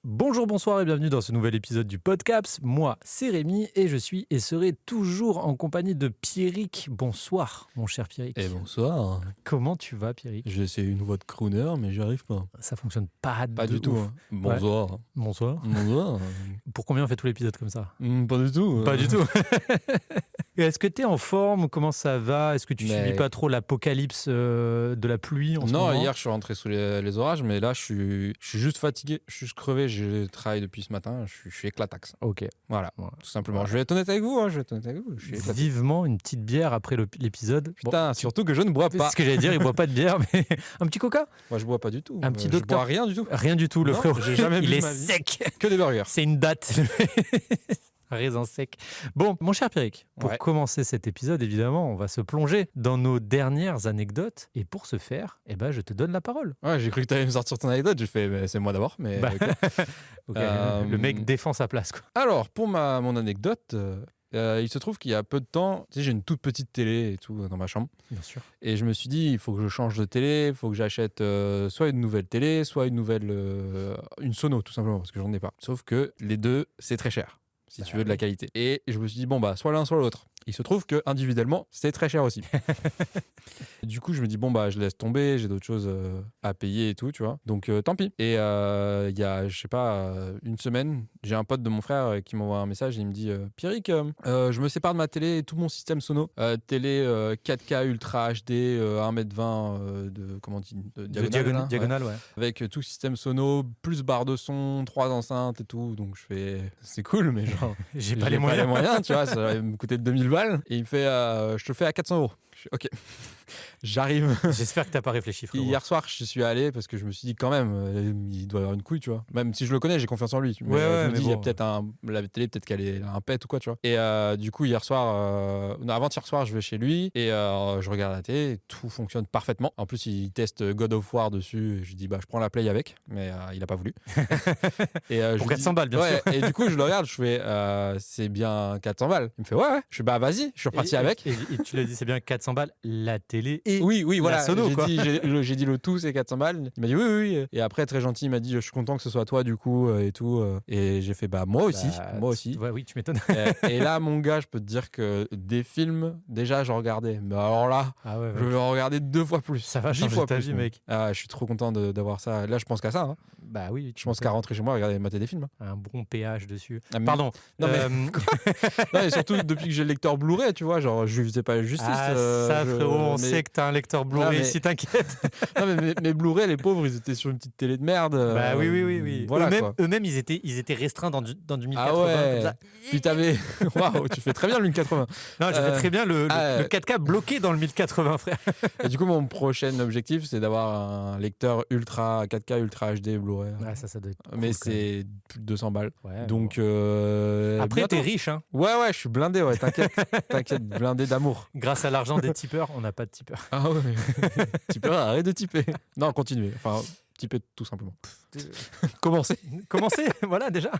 Bonjour, bonsoir et bienvenue dans ce nouvel épisode du Podcaps. Moi, c'est Rémi et je suis et serai toujours en compagnie de Pierrick. Bonsoir, mon cher Pierrick. Et bonsoir. Comment tu vas, Pierrick? J'ai essayé une voix de crooner, mais j'y arrive pas. Ça fonctionne pas Du tout. Hein. Bonsoir. Ouais. Bonsoir. Bonsoir. Pour combien on fait tout l'épisode comme ça? Pas du tout. Pas du tout. Et est-ce que tu es en forme? Comment ça va? Est-ce que tu subis pas trop l'apocalypse de la pluie en ce moment? Non, hier je suis rentré sous les orages, mais là je suis juste fatigué, je suis juste crevé, je travaille depuis ce matin, je suis éclataxe. Ok. Voilà, Ouais. tout simplement. Ouais. Je vais être honnête avec vous, je suis éclaté. Vivement une petite bière après l'épisode. Putain, surtout que je ne bois C'est pas. ce que j'allais dire, il boit pas de bière, mais un petit coca? Moi je bois pas du tout. Un petit Je docteur. bois rien du tout. Rien du tout, le Non, frérot. j'ai jamais il bu est ma vie. sec. Que des burgers. C'est une date. Raisin sec. Bon, mon cher Pierrick, pour Ouais. commencer cet épisode, évidemment, on va se plonger dans nos dernières anecdotes. Et pour ce faire, je te donne la parole. Ouais, j'ai cru que tu allais me sortir ton anecdote, j'ai fait mais c'est moi d'abord, mais Bah, ok. ok, le mec défend sa place, quoi. Alors, pour mon anecdote, il se trouve qu'il y a peu de temps, tu sais, j'ai une toute petite télé et tout dans ma chambre. Bien sûr. Et je me suis dit, il faut que je change de télé, il faut que j'achète soit une nouvelle télé, soit une sono, tout simplement, parce que j'en ai pas. Sauf que les deux, c'est très cher, si tu veux de la qualité. Et je me suis dit, bon, bah, soit l'un, soit l'autre. Il se trouve que individuellement, c'est très cher aussi. Du coup, je me dis, bon, bah, je laisse tomber, j'ai d'autres choses à payer et tout, tu vois. Donc, tant pis. Et il y a, je sais pas, une semaine, j'ai un pote de mon frère qui m'envoie un message et il me dit, Pierrick, je me sépare de ma télé et tout mon système sono. Télé 4K Ultra HD, 1m20 de, comment on dit, de diagonale. Hein, Diagonale, ouais. avec tout système sono, plus barre de son, 3 enceintes et tout. Donc, je fais, c'est cool, mais genre, J'ai pas les moyens. tu vois, ça va me coûter 2000 balles. Et il me fait, je te le fais à 400 €. Je fais, ok, j'arrive. J'espère que t'as pas réfléchi, frérot. Hier soir, je suis allé parce que je me suis dit quand même, il doit y avoir une couille, tu vois. Même si je le connais, j'ai confiance en lui. Mais Ouais, je me mais dis, il y a bon. peut-être la télé, peut-être qu'elle est un pet ou quoi, tu vois. Et du coup, hier soir, avant-hier soir, je vais chez lui et je regarde la télé, et tout fonctionne parfaitement. En plus, il teste God of War dessus. Et je dis, bah, je prends la Play avec, mais il a pas voulu. Et, Pour je 400 balles, bien sûr. Et du coup, je le regarde, je fais, c'est bien 400 balles. Il me fait, ouais. Je fais, bah, vas-y, je suis reparti avec. Et tu l'as dit, c'est bien 400 balles, la télé et Oui, voilà. la sono, quoi. J'ai dit le tout, c'est 400 balles. Il m'a dit oui. Et après, très gentil, il m'a dit, je suis content que ce soit toi, du coup, et tout. Et j'ai fait, bah, moi aussi. Ouais, oui, tu m'étonnes. Et là, mon gars, je peux te dire que des films, déjà, j'en regardais. Mais alors là, Ah ouais, je vais en regarder 2 fois plus. Ça va 10 changer fois ta plus, vie, même. mec. Ah, je suis trop content d'avoir ça. Là, je pense qu'à ça. Hein. Bah oui, Je pense qu'à rentrer chez moi, regarder, mater des films. Hein. un bon péage dessus. Ah, mais- Pardon. Non, mais- Non, et surtout, depuis que j'ai le lecteur Blu-ray, tu vois, genre, je lui faisais pas justice. Frérot, on mais- sait que t'as un lecteur Blu-ray mais- ici, t'inquiète. Non, mais mes Blu-ray, les pauvres, ils étaient sur une petite télé de merde. Bah oui. Voilà, quoi. Eux-mêmes, ils étaient restreints dans du 1080. Ah ouais. Comme ça. Puis t'avais. Waouh, tu fais très bien le 1080. Non, j'ai fait très bien le 4K bloqué dans le 1080, frère. Et du coup, mon prochain objectif, c'est d'avoir un lecteur ultra 4K Ultra HD Blu-ray. Ouais, ça doit être cool, Mais quand même. c'est plus de 200 balles. Ouais, Donc. Après, bientôt. t'es riche, hein. Ouais, je suis blindé, ouais, t'inquiète, blindé d'amour. Grâce à l'argent des tipeurs, on n'a pas de tipeurs. Ah ouais. Tipeur, arrête de typer. Non, continuez. Enfin, typer tout simplement. Commencez. Commencez, voilà, déjà.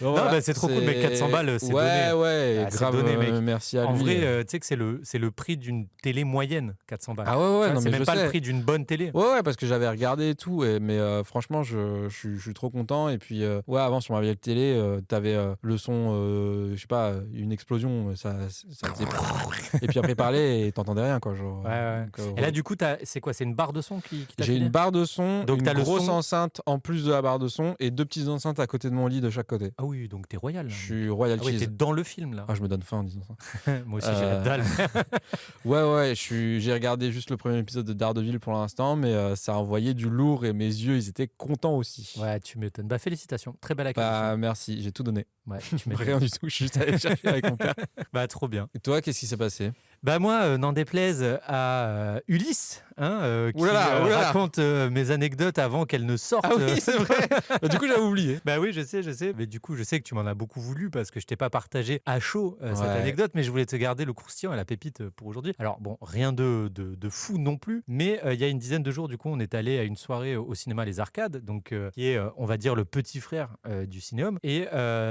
Bon, Non, bah, c'est trop cool, mais 400 balles, c'est donné. Ouais, Ah, c'est grave, donné, mec. merci à En lui. vrai, tu sais que c'est le prix d'une télé moyenne, 400 balles. Ah ouais, Tu vois, non, c'est mais même je pas sais. le prix d'une bonne télé. Ouais, parce que j'avais regardé et tout, mais franchement, je suis trop content. Et puis, avant, sur ma vieille télé, t'avais le son, je sais pas, une explosion, ça faisait... Et puis après, parler et t'entendais rien, quoi. Genre, Ouais. donc, Et là, du coup, c'est quoi? C'est une barre de son qui t'a j'ai filé une barre de son, Donc, une t'as le grosse son- enceinte en plus de la barre de son et 2 petites enceintes à côté de mon lit de chaque côté. Ah oui, donc t'es royal. Là. Je suis royal Ah oui, cheese. t'es dans le film, là. Ah, je me donne faim en disant ça. Moi aussi, j'ai la dalle. Ouais, j'ai regardé juste le premier épisode de Daredevil pour l'instant, mais ça a envoyé du lourd et mes yeux, ils étaient contents aussi. Ouais, tu m'étonnes. Bah, félicitations. Très belle accueil. Bah, merci, j'ai tout donné. Ouais, tu m'étonnes. Rien du tout, je suis juste allé chercher avec mon père. Bah, trop bien. Et toi, qu'est-ce qui s'est passé? Bah, moi, n'en déplaise à Ulysse, qui Oulala. raconte mes anecdotes avant qu'elles ne sortent. Ah oui, c'est vrai. Bah, du coup, j'avais oublié. Bah oui, je sais. Mais du coup, je sais que tu m'en as beaucoup voulu parce que je t'ai pas partagé à chaud cette Ouais. anecdote, mais je voulais te garder le croustillant et la pépite pour aujourd'hui. Alors bon, rien de fou non plus, mais il y a une dizaine de jours, du coup, on est allé à une soirée au cinéma Les Arcades, donc qui est, on va dire, le petit frère du Cinéum. Et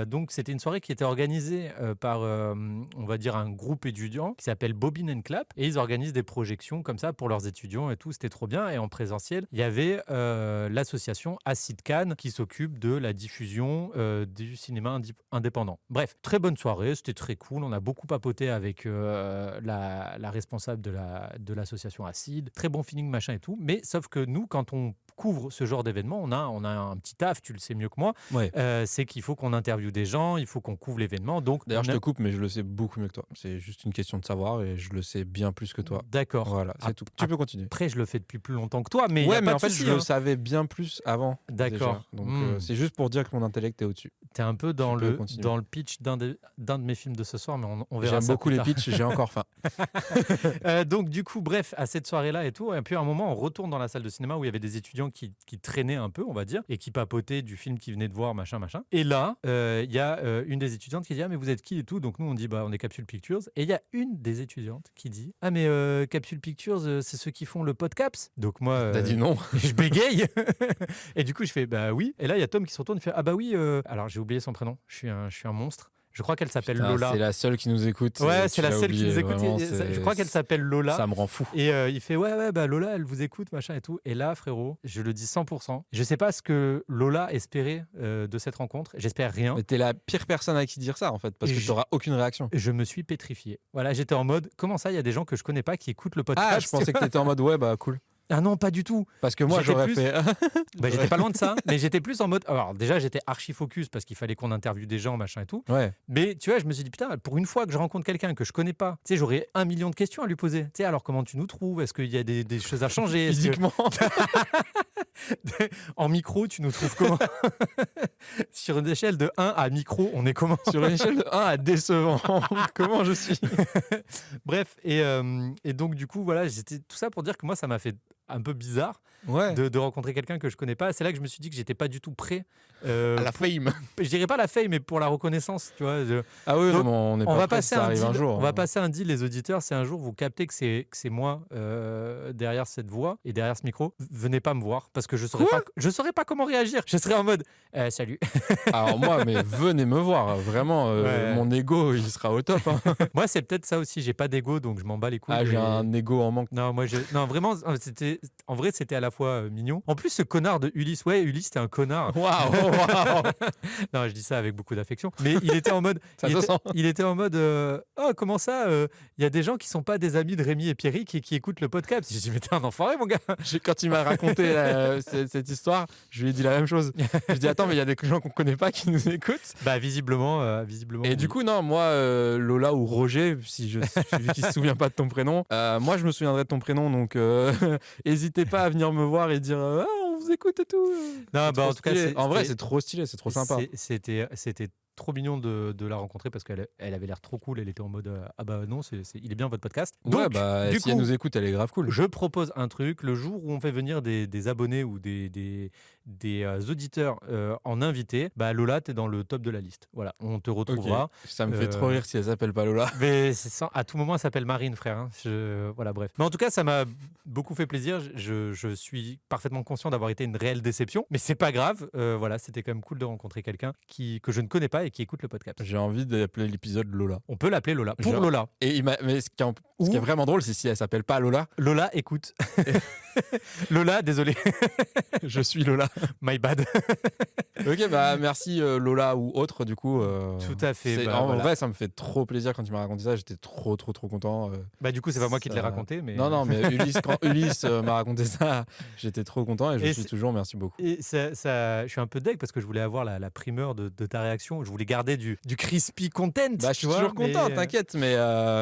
donc, c'était une soirée qui était organisée par, on va dire, un groupe étudiant qui s'appelle Bobine and Clap et ils organisent des projections comme ça pour leurs étudiants et tout. C'était trop bien. Et en présentiel, il y avait l'association Acid Cannes qui s'occupe de la diffusion du cinéma indépendant. Bref, très bonne soirée, c'était très cool. On a beaucoup papoté avec la responsable de l'association Acid. Très bon feeling, machin et tout. Mais sauf que nous, quand on couvre ce genre d'événement, on a un petit taf, tu le sais mieux que moi, Ouais. c'est qu'il faut qu'on interviewe des gens, il faut qu'on couvre l'événement. Donc, D'ailleurs, je te coupe, mais je le sais beaucoup mieux que toi. C'est juste une question de savoir et je le sais bien plus que toi. D'accord. Voilà, c'est tout. Tu peux continuer. Après, je le fais depuis plus longtemps que toi, mais ouais, y a mais pas en de fait, souci, je hein. le savais bien plus avant. D'accord. Déjà. Donc, c'est juste pour dire que mon intellect est au-dessus. T'es un peu dans Tu peux le continuer. pitch d'un de mes films de ce soir, mais on verra J'aime ça beaucoup plus les tard. pitchs, j'ai encore faim. Donc du coup, bref, à cette soirée-là et tout, et puis à un moment, on retourne dans la salle de cinéma où il y avait des étudiants qui traînaient un peu, on va dire, et qui papotaient du film qu'ils venaient de voir, machin, machin. Et là, il y a une des étudiantes qui dit « Ah, mais vous êtes qui ?» et tout. Donc nous, on dit « Bah, on est Capsule Pictures. » Et il y a une des étudiantes qui dit « Ah, mais Capsule Pictures, c'est ceux qui font le Podcaps ?» Donc moi... T'as dit non. je bégaye. Et du coup, je fais « Bah oui. » Et là, il y a Tom qui se retourne et fait « Ah bah oui. Alors, j'ai oublié son prénom. Je suis un monstre. Je crois qu'elle s'appelle Putain, Lola. c'est la seule qui nous écoute. Ouais, Tu c'est la l'as seule oublié, qui nous écoute. vraiment, Je crois qu'elle s'appelle Lola. Ça me rend fou. Et il fait ouais, bah Lola, elle vous écoute, machin et tout. Et là, frérot, je le dis 100%. Je sais pas ce que Lola espérait de cette rencontre. J'espère rien. Mais t'es la pire personne à qui dire ça, en fait, parce Et que t'auras aucune réaction. Je me suis pétrifié. Voilà, j'étais en mode, comment ça, il y a des gens que je connais pas qui écoutent le podcast. Ah, je pensais que t'étais en mode, ouais, bah cool. Ah non, pas du tout. Parce que moi, J'étais j'aurais plus- fait. Bah, j'étais pas loin de ça, mais j'étais plus en mode. Alors, déjà, j'étais archi focus parce qu'il fallait qu'on interviewe des gens, machin et tout. Ouais. Mais tu vois, je me suis dit, putain, pour une fois que je rencontre quelqu'un que je connais pas, tu sais, j'aurais 1 million de questions à lui poser. Tu sais, alors comment tu nous trouves? Est-ce qu'il y a des choses à changer? Physiquement. En micro, tu nous trouves comment? Sur une échelle de 1 à micro, on est comment? Sur une échelle de 1 à décevant. Comment je suis? Bref, et donc du coup, voilà, j'étais tout ça pour dire que moi, ça m'a fait un peu bizarre Ouais. de rencontrer quelqu'un que je connais pas. C'est là que je me suis dit que j'étais pas du tout prêt. À la fame. Je dirais pas la fame, mais pour la reconnaissance, tu vois. Ah oui, Donc, non, mais on est On pas va prêt, passer ça un arrive deal. un jour. On va passer un deal, les auditeurs. C'est un jour vous captez que c'est moi derrière cette voix et derrière ce micro. Venez pas me voir parce que je saurais pas comment réagir. Je serais en mode salut. Alors moi, mais venez me voir. Vraiment, Ouais. mon ego, il sera au top. Hein. Moi, c'est peut-être ça aussi. J'ai pas d'ego, donc je m'en bats les couilles. Ah, j'ai Et- un ego en manque. Non, non, vraiment, en vrai, c'était à la fois mignon. En plus, ce connard de Ulysse, ouais, Ulysse, c'était un connard. Waouh, waouh. Non, je dis ça avec beaucoup d'affection. Mais il était en mode, Ça se sent. il était en mode, oh, comment ça, il y a des gens qui sont pas des amis de Rémi et Pierrick et qui écoutent le podcast. J'ai dit, mais t'es un enfoiré, mon gars. Quand il m'a raconté cette histoire, je lui ai dit la même chose. Je lui ai dit, attends, mais il y a des gens qu'on connaît pas qui nous écoutent. Bah, visiblement. Et du coup, non, moi, Lola ou Roger, si je celui qui se souvient pas de ton prénom, moi, je me souviendrai de ton prénom, donc n'hésitez pas à venir me voir et dire, ah, on vous écoute et tout. Non, C'est bah, trop en tout cas, stylé. En vrai, c'est trop stylé, c'est trop sympa. C'était trop mignon de la rencontrer parce qu'elle avait l'air trop cool. Elle était en mode, ah bah non, il est bien votre podcast. Ouais, Donc, bah, du si coup, elle nous écoute, elle est grave cool. je propose un truc, le jour où on fait venir des abonnés ou des auditeurs en invité, bah Lola, t'es dans le top de la liste. Voilà, on te retrouvera. Ok. Ça me fait trop rire si elle s'appelle pas Lola. Mais à tout moment, elle s'appelle Marine, frère. Hein. Voilà, bref. Mais en tout cas, ça m'a beaucoup fait plaisir. Je suis parfaitement conscient d'avoir été une réelle déception, mais c'est pas grave. Voilà, c'était quand même cool de rencontrer quelqu'un que je ne connais pas et qui écoute le podcast. J'ai envie d'appeler l'épisode Lola. On peut l'appeler Lola. Pour Genre- Lola. Et mais ce qui est vraiment drôle, c'est si elle s'appelle pas Lola, Lola, écoute. Lola, désolé. je suis Lola. My bad. Ok, bah merci Lola ou autre, du coup. Tout à fait. Bah, en voilà. vrai, ça me fait trop plaisir quand tu m'as raconté ça. J'étais trop content. Bah, du coup, c'est pas moi qui te l'ai ça- raconté, mais. Non, mais quand Ulysse m'a raconté ça, j'étais trop content et je Et le suis c'est- toujours. Merci beaucoup. Et je suis un peu deg parce que je voulais avoir la primeur de ta réaction. Je voulais garder du crispy content. Bah, je tu suis vois, toujours content, mais, t'inquiète, mais.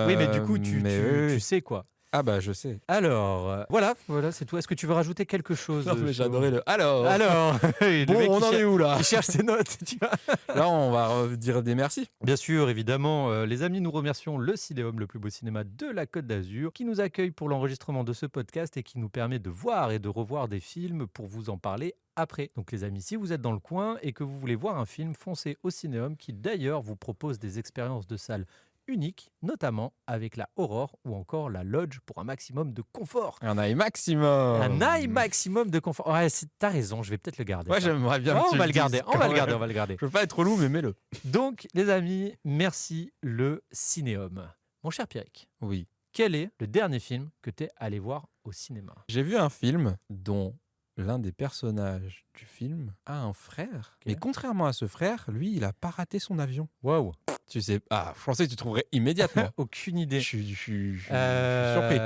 Oui, mais du coup, tu oui. sais quoi. Ah, bah, je sais. Alors, voilà, c'est tout. Est-ce que tu veux rajouter quelque chose Non, mais sur- j'adorais le. Alors, Alors, le bon, mec, on en est où là il cherche ses notes. Tu vois. Là, on va dire des merci. Bien sûr, évidemment, les amis, nous remercions le Cinéum, le plus beau cinéma de la Côte d'Azur, qui nous accueille pour l'enregistrement de ce podcast et qui nous permet de voir et de revoir des films pour vous en parler après. Donc les amis, si vous êtes dans le coin et que vous voulez voir un film, foncez au Cinéum qui d'ailleurs vous propose des expériences de salle uniques, notamment avec la Aurore ou encore la Lodge pour un maximum de confort. Un eye maximum. Un eye maximum de confort. Ouais, t'as raison, je vais peut-être le garder. Ouais, ça. j'aimerais bien. Oh, que tu on va le le garder, dises on va quand le garder, même. on va le garder. Je veux pas être relou, mais mets-le. Donc les amis, merci le Cinéum. Mon cher Pierrick, Oui. quel est le dernier film que tu es allé voir au cinéma? J'ai vu un film dont l'un des personnages du film a un frère. Ok. Mais contrairement à ce frère, lui, il a pas raté son avion. Waouh, Tu sais, je pensais que tu trouverais immédiatement. aucune idée. Je suis surpris.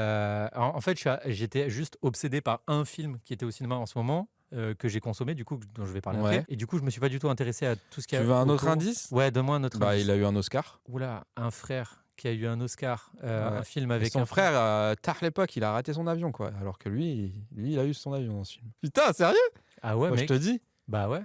En fait, j'étais juste obsédé par un film qui était au cinéma en ce moment, que j'ai consommé, du coup, dont je vais parler Ouais. après. Et du coup, je me suis pas du tout intéressé à tout ce qu'il y Tu a veux un autre autour. indice? Ouais, donne-moi un autre indice. Il a eu un Oscar. Oula, un frère qui a eu un Oscar, Ouais. un film Et avec son un frère, tard l'époque, il a raté son avion, quoi. Alors que lui, il a eu son avion dans ce film. Putain, sérieux? Ah ouais, Moi, je mec. te dis. Bah ouais.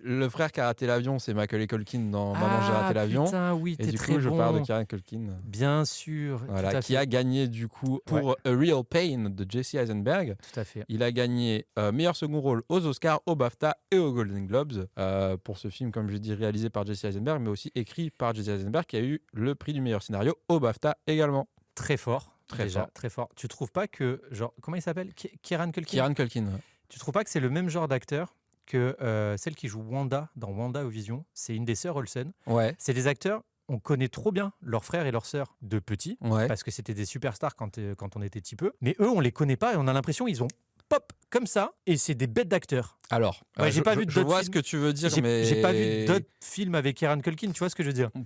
Le frère qui a raté l'avion, c'est Macaulay Culkin dans Maman, j'ai raté l'avion. Putain, oui, Et t'es du très coup, je bon. parle de Kieran Culkin. Bien sûr, Voilà, tout à qui fait. a gagné du coup pour A Real Pain de Jesse Eisenberg. Tout à fait. Il a gagné meilleur second rôle aux Oscars, aux BAFTA et aux Golden Globes pour ce film, comme je dis, réalisé par Jesse Eisenberg, mais aussi écrit par Jesse Eisenberg, qui a eu le prix du meilleur scénario au BAFTA également. Très fort. Très déjà, fort. très fort. Tu trouves pas que, genre, comment il s'appelle? Kieran Culkin. Kieran Culkin. Tu trouves pas que c'est le même genre d'acteur que celle qui joue Wanda dans Wanda au Vision? C'est une des sœurs Olsen. Ouais, C'est des acteurs, on connaît trop bien leurs frères et leurs sœurs de petits, ouais. parce que c'était des superstars quand on était petit peu. Mais eux, on les connaît pas et on a l'impression ils ont pop comme ça et c'est des bêtes d'acteurs. Alors, Ouais, j'ai pas vu je d'autres vois films. ce que tu veux dire, J'ai mais j'ai pas vu d'autres films avec Kieran Culkin, tu vois ce que je veux dire? ouais,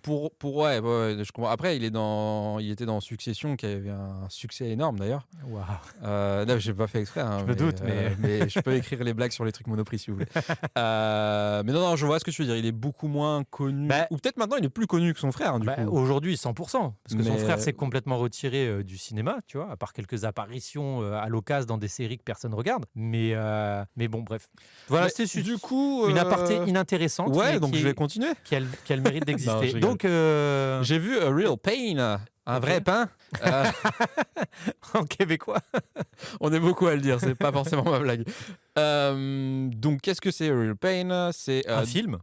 je comprends. Après, il était dans Succession, qui avait un succès énorme d'ailleurs. Waouh. Non, j'ai pas fait exprès. Hein, Je me doute, mais- mais je peux écrire les blagues sur les trucs Monoprix si vous voulez. Mais non, je vois ce que tu veux dire. Il est beaucoup moins connu. Bah- Ou peut-être maintenant, il est plus connu que son frère, hein, du coup. Aujourd'hui, 100%, parce que son Mais- frère s'est complètement retiré du cinéma, tu vois, à part quelques apparitions à l'occasion dans des séries que personne regarde. Mais bon, bref. Voilà, Mais c'était du coup, une aparté inintéressante, ouais, mais donc je vais continuer. qui a le mérite Non, je d'exister. rigole. Donc, J'ai vu A Real Pain, un Ok. vrai pain. en québécois. On est beaucoup à le dire, c'est pas forcément ma blague. Donc, qu'est-ce que c'est A Real Pain? C'est Un film.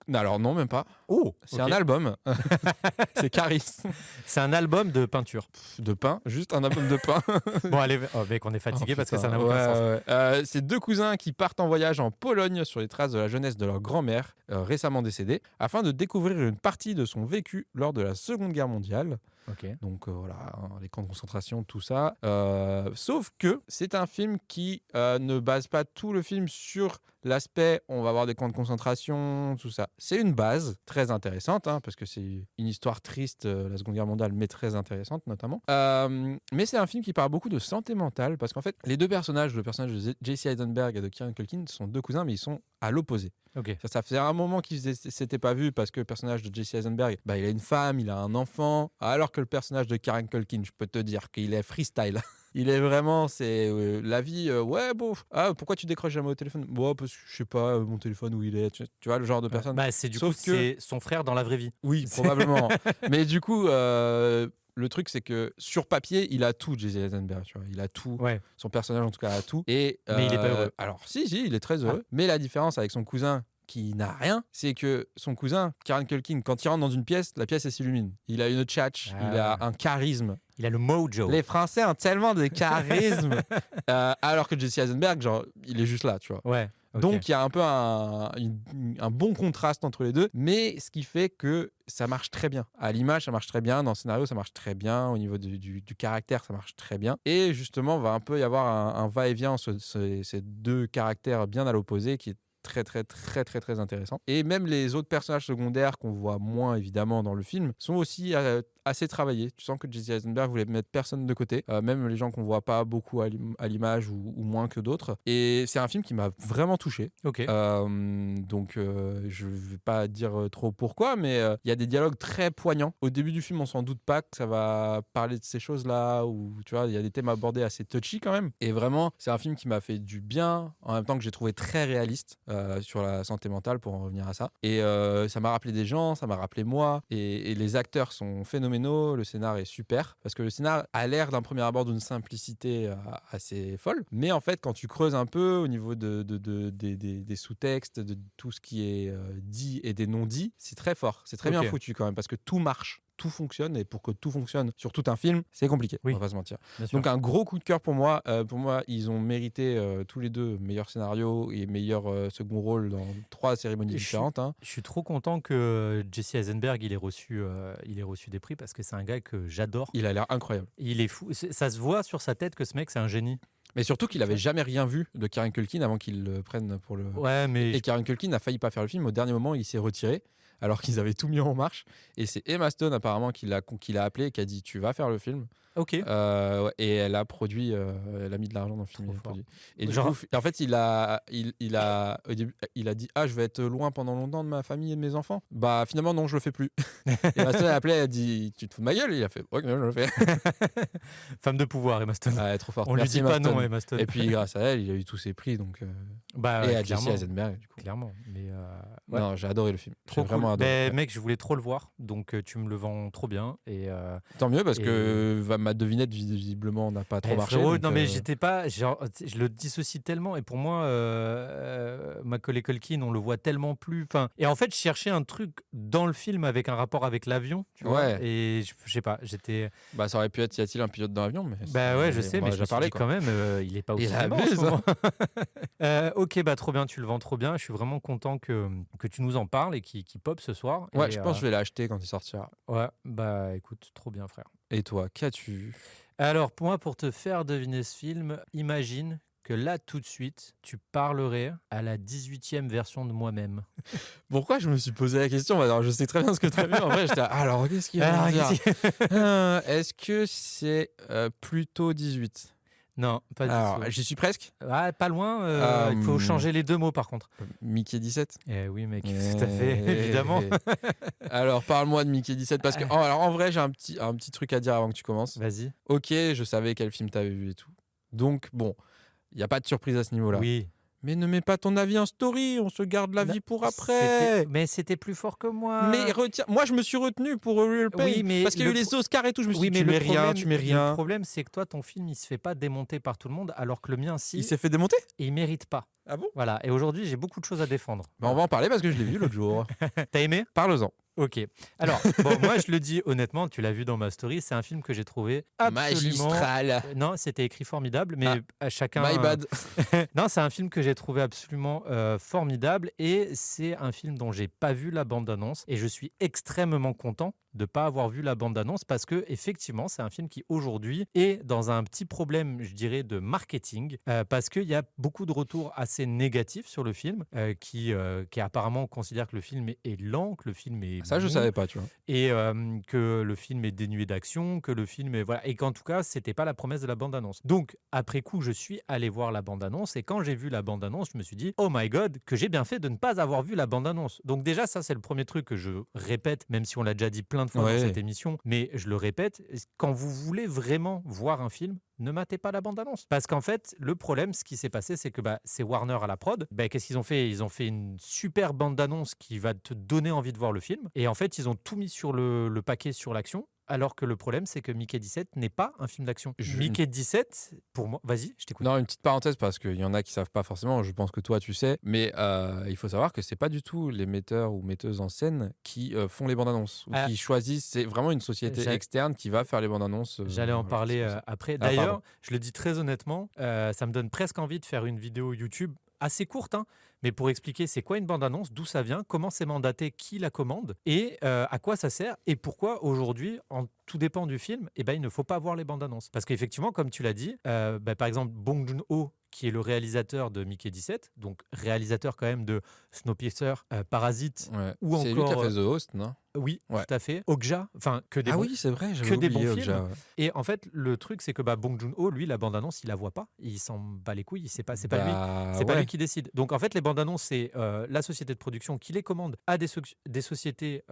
Non, alors non, même pas. Oh, C'est un album. C'est Caris C'est un album de peinture. de pain, juste un album de pain. Bon, allez, mec, on est fatigué Oh, parce que putain, ça n'a aucun sens. ouais. C'est deux cousins qui partent en voyage en Pologne sur les traces de la jeunesse de leur grand-mère, récemment décédée, afin de découvrir une partie de son vécu lors de la Seconde Guerre mondiale. Ok. Donc voilà, hein, les camps de concentration, tout ça. Sauf que c'est un film qui ne base pas tout le film sur l'aspect on va avoir des camps de concentration, tout ça. C'est une base très intéressante, hein, parce que c'est une histoire triste, la Seconde Guerre mondiale, mais très intéressante notamment. Mais c'est un film qui parle beaucoup de santé mentale, parce qu'en fait, les deux personnages, le personnage de Jesse Eisenberg et de Kieran Culkin, sont deux cousins, mais ils sont à l'opposé. Ok. Ça faisait un moment qu'ils ne s'étaient pas vus parce que le personnage de Jesse Eisenberg, il a une femme, il a un enfant, alors que le personnage de Kieran Culkin, je peux te dire qu'il est freestyle. Il est vraiment, c'est la vie, ouais, bon, pourquoi tu décroches jamais au téléphone? Bon, parce que je sais pas, mon téléphone où il est, tu vois, le genre de personne. Bah, c'est du Sauf coup, que- c'est son frère dans la vraie vie. Oui, C'est- probablement. Mais du coup, le truc, c'est que sur papier, il a tout, Jesse Eisenberg, tu vois, il a tout. Ouais. Son personnage, en tout cas, a tout. Et, Mais il est pas heureux. Alors, si, il est très heureux. Mais la différence avec son cousin, qui n'a rien, c'est que son cousin, Kieran Culkin, quand il rentre dans une pièce, la pièce, elle s'illumine. Il a une tchatch, il a un charisme. Il a le mojo. Les Français ont tellement de charisme. Alors que Jesse Eisenberg, genre, il est juste là, tu vois. Ouais. ok. Donc il y a un peu un bon contraste entre les deux, mais ce qui fait que ça marche très bien. À l'image, ça marche très bien. Dans le scénario, ça marche très bien. Au niveau du caractère, ça marche très bien. Et justement, va un peu y avoir un va-et-vient entre ces deux caractères bien à l'opposé qui est très intéressant. Et même les autres personnages secondaires qu'on voit moins évidemment dans le film sont aussi assez travaillés. Tu sens que Jesse Eisenberg voulait mettre personne de côté, même les gens qu'on voit pas beaucoup à l'image ou moins que d'autres. Et c'est un film qui m'a vraiment touché. Ok. Donc je vais pas dire trop pourquoi, mais il y a des dialogues très poignants. Au début du film, on s'en doute pas que ça va parler de ces choses-là, ou tu vois, il y a des thèmes abordés assez touchy quand même. Et vraiment, c'est un film qui m'a fait du bien, en même temps que j'ai trouvé très réaliste sur la santé mentale, pour en revenir à ça. Et ça m'a rappelé des gens, ça m'a rappelé moi, et les acteurs sont phénoménaux, le scénar est super, parce que le scénar a l'air d'un premier abord d'une simplicité assez folle, mais en fait, quand tu creuses un peu au niveau des sous-textes, de tout ce qui est dit et des non-dits, c'est très fort, c'est très bien Ok. foutu quand même, parce que tout marche. tout fonctionne, et pour que tout fonctionne sur tout un film, c'est compliqué, Oui. on va pas se mentir. Bien sûr. Donc un gros coup de cœur pour moi. Pour moi, ils ont mérité tous les deux meilleur scénario et meilleur second rôle dans 3 cérémonies Je suis- différentes. Hein. Je suis trop content que Jesse Eisenberg il ait reçu des prix parce que c'est un gars que j'adore. Il a l'air incroyable. Il est fou. Ça se voit sur sa tête que ce mec c'est un génie. Mais surtout qu'il avait jamais rien vu de Kieran Culkin avant qu'il le prenne pour le... Ouais, mais Et Kieran Culkin a failli pas faire le film. Au dernier moment, il s'est retiré alors qu'ils avaient tout mis en marche. Et c'est Emma Stone apparemment qui l'a appelé et qui a dit tu vas faire le film. ok. Ouais, et elle a produit, elle a mis de l'argent dans le film. Trop Elle a fort. produit. Et du Genre- coup, en fait, au début, il a dit ah je vais être loin pendant longtemps de ma famille et de mes enfants. Bah finalement non, je le fais plus. Et Emma Stone a appelé, elle a dit tu te fous de ma gueule. Il a fait ok, je le fais. Femme de pouvoir, Emma Stone. Ah, elle est trop forte. On lui Merci, dit Emma pas non, Stone. Emma Stone. Et puis grâce à elle, il a eu tous ses prix donc. Bah, Et ouais, à Jesse clairement. Eisenberg du coup. Clairement. Mais ouais. Non, j'ai adoré le film. Trop J'ai vraiment cool. adoré. Ben, mec, je voulais trop le voir, donc tu me le vends trop bien. Et Tant mieux parce Et- que ma devinette visiblement n'a pas trop marché. frérot, donc, non mais j'étais pas, genre, je le dissocie tellement. Et pour moi, Macaulay Culkin, on le voit tellement plus. Enfin, et en fait, je cherchais un truc dans le film avec un rapport avec l'avion, tu vois. Ouais. Et je sais pas, j'étais. Bah ça aurait pu être y a-t-il un pilote dans l'avion, mais Bah ouais, je on sais, en a mais je déjà me suis parlé dit quoi. quand même, il est pas au Il cinéma en abuse, ce moment. Ok, bah trop bien, tu le vends trop bien. Je suis vraiment content que tu nous en parles et qu'il pop ce soir. Ouais, Et, je pense que je vais l'acheter quand il sortira. Ouais, bah écoute, trop bien, frère. Et toi, qu'as-tu vu? Alors, pour moi, pour te faire deviner ce film, imagine que là, tout de suite, tu parlerais à la 18e version de moi-même. Pourquoi je me suis posé la question? Alors, je sais très bien ce que tu as vu. En vrai, j'étais alors qu'est-ce qu'il va Alors, me dire? qu'est-ce Est-ce que c'est plutôt 18? Non, pas du Alors, tout. j'y suis presque. Ah, pas loin, il faut changer les deux mots par contre. Mickey 17. Eh oui, mec, tout à fait, évidemment. Alors, parle-moi de Mickey 17 parce que alors en vrai, j'ai un petit truc à dire avant que tu commences. Vas-y. Ok, je savais quel film t'avais vu et tout. Donc bon, il y a pas de surprise à ce niveau-là. Oui. Mais ne mets pas ton avis en story, on se garde l'avis pour après. Mais c'était plus fort que moi. Mais retiens, moi je me suis retenu pour Real Pain Oui, mais parce qu'il y a eu le les Oscars et tout, je me suis Oui, dit mais tu mets rien, tu mets Le rien. problème, c'est que toi, ton film, il se fait pas démonter par tout le monde, alors que le mien, si, Il s'est fait démonter? et il mérite pas. Ah bon? Voilà. Et aujourd'hui, j'ai beaucoup de choses à défendre. Bah, on va en parler parce que je l'ai vu l'autre jour. T'as aimé? Parle-en. Ok. Alors, bon, moi, je le dis honnêtement, tu l'as vu dans ma story, c'est un film que j'ai trouvé absolument. Magistral. Non, c'était écrit formidable, mais à chacun. My bad. Non, c'est un film que j'ai trouvé absolument formidable et c'est un film dont j'ai pas vu la bande-annonce et je suis extrêmement content de pas avoir vu la bande-annonce parce que effectivement, c'est un film qui aujourd'hui est dans un petit problème, je dirais, de marketing parce qu'il y a beaucoup de retours assez négatifs sur le film qui apparemment considèrent que le film est lent, que le film est Ça je mou, savais pas, tu vois. et que le film est dénué d'action, que le film est voilà, et qu'en tout cas c'était pas la promesse de la bande-annonce. Donc après coup, je suis allé voir la bande-annonce et quand j'ai vu la bande-annonce, je me suis dit oh my god, que j'ai bien fait de ne pas avoir vu la bande-annonce. Donc déjà ça c'est le premier truc que je répète, même si on l'a déjà dit plein de fois Ouais. dans cette émission, mais je le répète, quand vous voulez vraiment voir un film, ne matez pas la bande-annonce. Parce qu'en fait, le problème, ce qui s'est passé, c'est que c'est Warner à la prod. Qu'est-ce qu'ils ont fait? Ils ont fait une super bande-annonce qui va te donner envie de voir le film. Et en fait, ils ont tout mis sur le paquet sur l'action. Alors que le problème, c'est que Mickey 17 n'est pas un film d'action. Mickey 17, pour moi... Vas-y, je t'écoute. Non, une petite parenthèse parce qu'il y en a qui savent pas forcément, je pense que toi tu sais, mais il faut savoir que c'est pas du tout les metteurs ou metteuses en scène qui font les bandes annonces ou Ah. qui choisissent, c'est vraiment une société J'ai- externe qui va faire les bandes annonces. J'allais en voilà, parler c'est pour ça. après. Ah, D'ailleurs, pardon. je le dis très honnêtement, ça me donne presque envie de faire une vidéo YouTube assez courte, hein, mais pour expliquer c'est quoi une bande-annonce, d'où ça vient, comment c'est mandaté, qui la commande et à quoi ça sert et pourquoi aujourd'hui, tout dépend du film, il ne faut pas voir les bandes-annonces. Parce qu'effectivement, comme tu l'as dit, par exemple, Bong Joon-ho, qui est le réalisateur de Mickey 17, donc réalisateur quand même de Snowpiercer, Parasite, Ouais. ou C'est lui qui a encore, fait The Host, non? oui, Ouais. tout à fait, Okja, enfin que des Ah bons- oui, c'est vrai, j'avais que des oublié bons Okja, films. ouais. Et en fait, le truc, c'est que Bong Joon-ho, lui, la bande-annonce, il la voit pas. Il s'en bat les couilles. C'est pas lui. C'est pas ouais. lui qui décide. Donc en fait, les bandes annonces, c'est la société de production qui les commande à des sociétés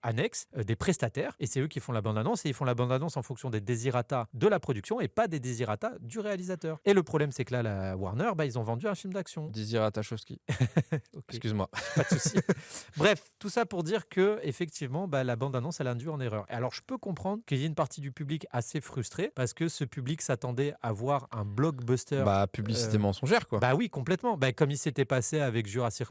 annexes, des prestataires, et c'est eux qui font la bande annonce. Et ils font la bande annonce en fonction des désirata de la production et pas des désirata du réalisateur. Et le problème, c'est que là, la Warner, ils ont vendu un film d'action. Désir Tachowski. Ok, Excuse-moi. pas de souci. Bref, tout ça pour dire que que effectivement, la bande-annonce, elle induit en erreur. Et alors, je peux comprendre qu'il y ait une partie du public assez frustrée parce que ce public s'attendait à voir un blockbuster. Publicité mensongère, quoi. Oui, complètement. Comme il s'était passé avec Jurassic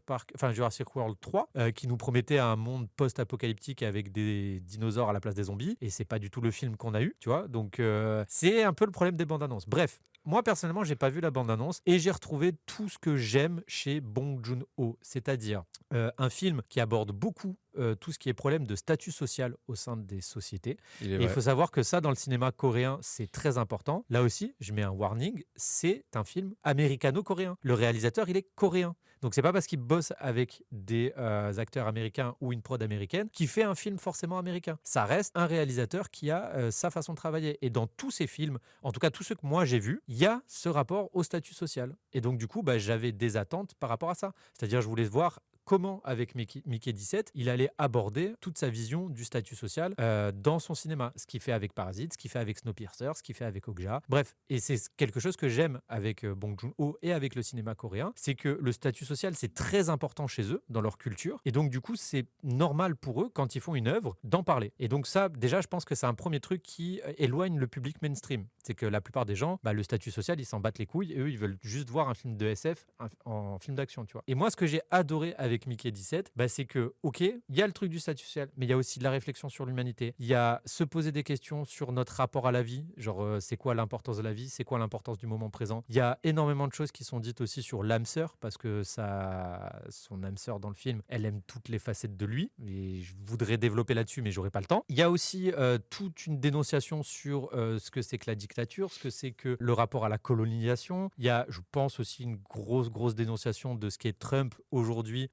World 3, qui nous promettait un monde post-apocalyptique avec des dinosaures à la place des zombies. Et c'est pas du tout le film qu'on a eu, tu vois. Donc, c'est un peu le problème des bandes-annonces. Bref. Moi, personnellement, j'ai pas vu la bande-annonce et j'ai retrouvé tout ce que j'aime chez Bong Joon-ho, c'est-à-dire un film qui aborde beaucoup tout ce qui est problème de statut social au sein des sociétés. Et il faut savoir que ça, dans le cinéma coréen, c'est très important. Là aussi, je mets un warning, c'est un film américano-coréen. Le réalisateur, il est coréen. Donc, c'est pas parce qu'il bosse avec des acteurs américains ou une prod américaine qu'il fait un film forcément américain. Ça reste un réalisateur qui a sa façon de travailler. Et dans tous ces films, en tout cas tous ceux que moi j'ai vus, il y a ce rapport au statut social. Et donc, du coup, j'avais des attentes par rapport à ça. C'est-à-dire, je voulais voir comment, avec Mickey 17, il allait aborder toute sa vision du statut social dans son cinéma. Ce qu'il fait avec Parasite, ce qu'il fait avec Snowpiercer, ce qu'il fait avec Okja. Bref, et c'est quelque chose que j'aime avec Bong Joon-ho et avec le cinéma coréen, c'est que le statut social, c'est très important chez eux, dans leur culture. Et donc, du coup, c'est normal pour eux, quand ils font une œuvre, d'en parler. Et donc ça, déjà, je pense que c'est un premier truc qui éloigne le public mainstream. C'est que la plupart des gens, le statut social, ils s'en battent les couilles et eux, ils veulent juste voir un film de SF en film d'action, tu vois. Et moi, ce que j'ai adoré avec Mickey 17, c'est que, ok, il y a le truc du statut social, mais il y a aussi de la réflexion sur l'humanité. Il y a se poser des questions sur notre rapport à la vie, genre c'est quoi l'importance de la vie, c'est quoi l'importance du moment présent. Il y a énormément de choses qui sont dites aussi sur l'âme sœur, parce que son âme sœur dans le film, elle aime toutes les facettes de lui, et je voudrais développer là-dessus, mais j'aurais pas le temps. Il y a aussi toute une dénonciation sur ce que c'est que la dictature, ce que c'est que le rapport à la colonisation. Il y a, je pense, aussi une grosse dénonciation de ce qu'est Trump aujourd'hui,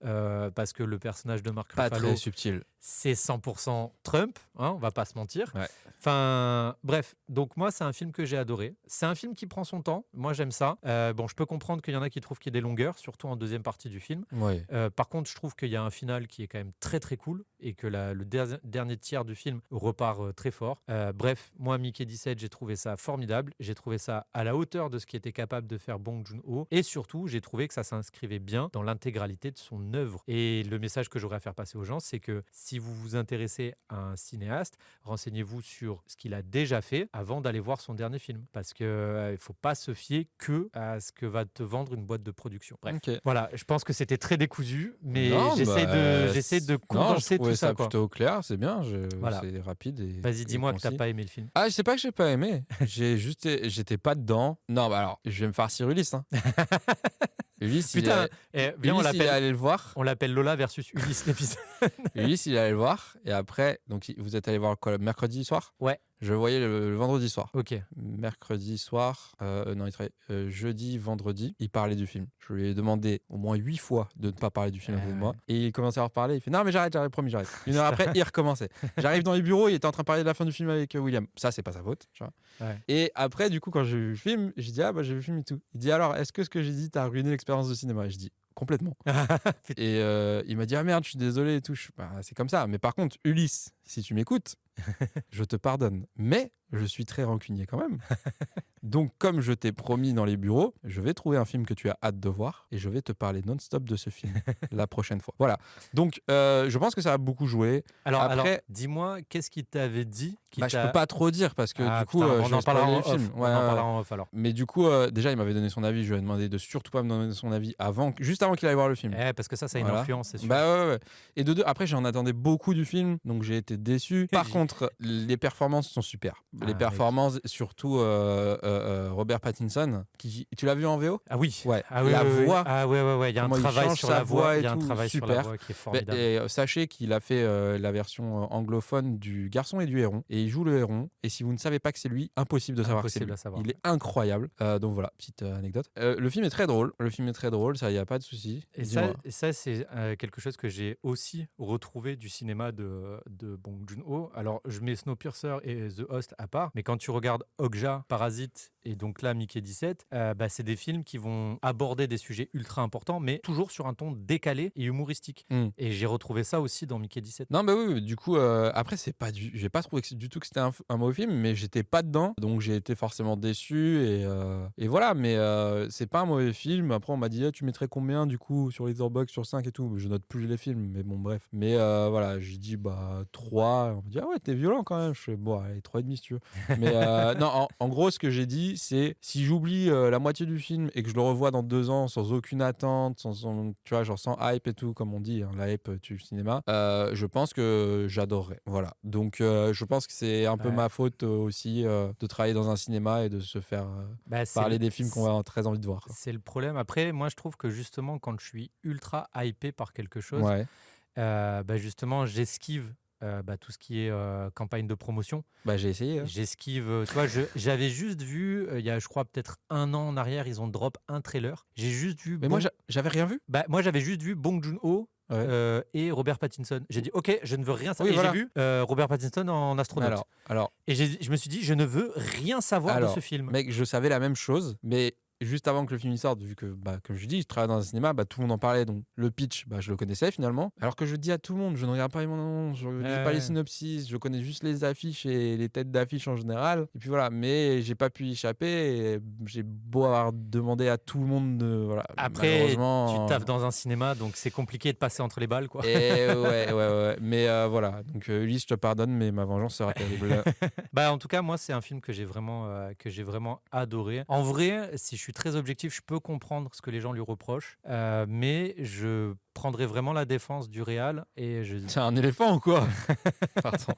parce que le personnage de Mark Pas Ruffalo, très subtil. c'est 100% Trump, on va pas se mentir. Ouais. Enfin, bref, donc moi, c'est un film que j'ai adoré. C'est un film qui prend son temps, moi j'aime ça. Je peux comprendre qu'il y en a qui trouvent qu'il y a des longueurs, surtout en deuxième partie du film. Ouais. Par contre, je trouve qu'il y a un final qui est quand même très très cool et que le dernier tiers du film repart très fort. Bref, moi, Mickey 17, j'ai trouvé ça formidable. J'ai trouvé ça à la hauteur de ce qui était capable de faire Bong Joon-ho. Et surtout, j'ai trouvé que ça s'inscrivait bien dans l'intégralité de son œuvre. Et le message que j'aurais à faire passer aux gens, c'est que si vous vous intéressez à un cinéaste, renseignez-vous sur ce qu'il a déjà fait avant d'aller voir son dernier film. Parce qu'il ne faut pas se fier que à ce que va te vendre une boîte de production. Bref, voilà, je pense que c'était très décousu, mais j'essaie de condenser tout ça. Ça plutôt clair, c'est bien, voilà. C'est rapide. Vas-y, dis-moi que t'as pas aimé le film. Ah, je sais pas que j'ai pas aimé, j'étais pas dedans. Non, alors, je vais me farcir Ulysse. Ulysse, putain, Ulysse, il est allé le voir. On l'appelle Lola versus Ulysse l'épisode. Ulysse, il est allé le voir. Et après, donc vous êtes allé voir quoi, le mercredi soir ? Ouais. Je le voyais le vendredi soir. Ok. Mercredi soir, non, il travaillait jeudi, vendredi, il parlait du film. Je lui ai demandé au moins 8 fois de ne pas parler du film avec moi. Et il commençait à reparler. Il fait non, mais j'arrête, promis, j'arrête. Une heure après, il recommençait. J'arrive dans les bureaux, il était en train de parler de la fin du film avec William. Ça, c'est pas sa faute. Tu vois. Ouais. Et après, du coup, quand j'ai vu le film, j'ai dit j'ai vu le film et tout. Il dit alors, est-ce que ce que j'ai dit t'a ruiné l'expérience de cinéma ? Et je dis complètement. Et il m'a dit ah merde, je suis désolé et tout. C'est comme ça. Mais par contre, Ulysse, si tu m'écoutes, je te pardonne. Mais je suis très rancunier quand même. Donc, comme je t'ai promis dans les bureaux, je vais trouver un film que tu as hâte de voir et je vais te parler non-stop de ce film la prochaine fois. Voilà. Donc, je pense que ça a beaucoup joué. Alors dis-moi, qu'est-ce qu'il t'avait dit je peux pas trop dire parce que du coup, on en parlera en off. film. On en parlera en off alors. Mais du coup, déjà, il m'avait donné son avis. Je lui ai demandé de surtout pas me donner son avis juste avant qu'il aille voir le film. Parce que ça a une influence, c'est sûr. Ouais. Et de deux, après, j'en attendais beaucoup du film, donc j'ai été déçu. Par contre, les performances sont super. Les performances, surtout Robert Pattinson, tu l'as vu en VO ? Ah oui. Ouais. La voix. Ah ouais. Il y a un travail sur la voix. Il y a un travail super. sur la voix qui est formidable. Et sachez qu'il a fait la version anglophone du Garçon et du Héron, et il joue le Héron. Et si vous ne savez pas que c'est lui, impossible de savoir que c'est lui. Il est incroyable. Donc voilà, petite anecdote. Le film est très drôle. Ça, il y a pas de souci. Et ça c'est quelque chose que j'ai aussi retrouvé du cinéma de Bong Joon-ho. Alors, je mets Snowpiercer et The Host à part, mais quand tu regardes Okja, Parasite et donc là Mickey 17, c'est des films qui vont aborder des sujets ultra importants, mais toujours sur un ton décalé et humoristique. Et j'ai retrouvé ça aussi dans Mickey 17. Non, bah oui, du coup, après, j'ai pas trouvé du tout que c'était un mauvais film, mais j'étais pas dedans, donc j'ai été forcément déçu, et voilà, mais c'est pas un mauvais film. Après, on m'a dit, tu mettrais combien du coup sur Letterboxd sur 5 et tout? Je note plus les films, mais bon, bref. Mais voilà, j'ai dit, 3. On m'a dit, ah ouais, t'es violent quand même. Je fais, bon, allez, 3,5 si tu veux. Mais non, en gros, ce que j'ai dit, c'est si j'oublie la moitié du film et que je le revois dans 2 ans sans aucune attente, tu vois, genre sans hype et tout, comme on dit, hein, la hype du cinéma, je pense que j'adorerais. Voilà. Donc, je pense que c'est un peu ma faute aussi de travailler dans un cinéma et de se faire parler des films qu'on a très envie de voir. C'est le problème. Après, moi, je trouve que justement, quand je suis ultra hypé par quelque chose, Ouais. justement, j'esquive tout ce qui est campagne de promotion. J'ai essayé. J'esquive. Tu vois, j'avais juste vu, il y a, je crois, peut-être 1 an en arrière, ils ont drop un trailer. J'ai juste vu. Mais moi, j'avais rien vu. Moi, j'avais juste vu Bong Joon-ho. Ouais. Et Robert Pattinson. J'ai dit, ok, je ne veux rien savoir. Oui, et voilà. j'ai vu Robert Pattinson en astronaute. Alors, et je me suis dit, je ne veux rien savoir de ce film. Mec, je savais la même chose, mais juste avant que le film sorte, vu que, comme je dis, je travaille dans un cinéma, tout le monde en parlait, donc le pitch, je le connaissais finalement. Alors que je dis à tout le monde, je ne regarde pas les annonces, je ne lis pas les synopsis, je connais juste les affiches et les têtes d'affiches en général. Et puis voilà, mais j'ai pas pu y échapper, et j'ai beau avoir demandé à tout le monde, voilà. Après, tu taffes dans un cinéma, donc c'est compliqué de passer entre les balles, quoi. Et ouais. Mais voilà, donc Ulysse, je te pardonne, mais ma vengeance sera terrible. En tout cas, moi, c'est un film que j'ai vraiment adoré. En vrai, si je suis très objectif, je peux comprendre ce que les gens lui reprochent, mais je prendrais vraiment la défense du réal et C'est un éléphant ou quoi? Pardon.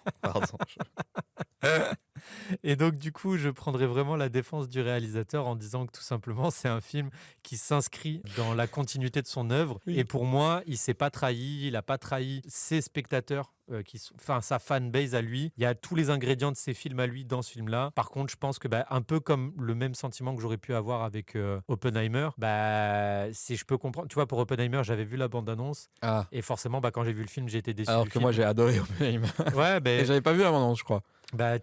Et donc, du coup, je prendrais vraiment la défense du réalisateur en disant que tout simplement, c'est un film qui s'inscrit dans la continuité de son œuvre. Oui. Et pour moi, il s'est pas trahi, il n'a pas trahi ses spectateurs. Sa fanbase à lui. Il y a tous les ingrédients de ses films à lui dans ce film-là. Par contre, je pense que un peu comme le même sentiment que j'aurais pu avoir avec Oppenheimer, si je peux comprendre. Tu vois, pour Oppenheimer, j'avais vu la bande-annonce. Et forcément, quand j'ai vu le film, j'ai été déçu. Alors que moi, j'ai adoré Oppenheimer. Ouais, et j'avais pas vu la bande-annonce, je crois.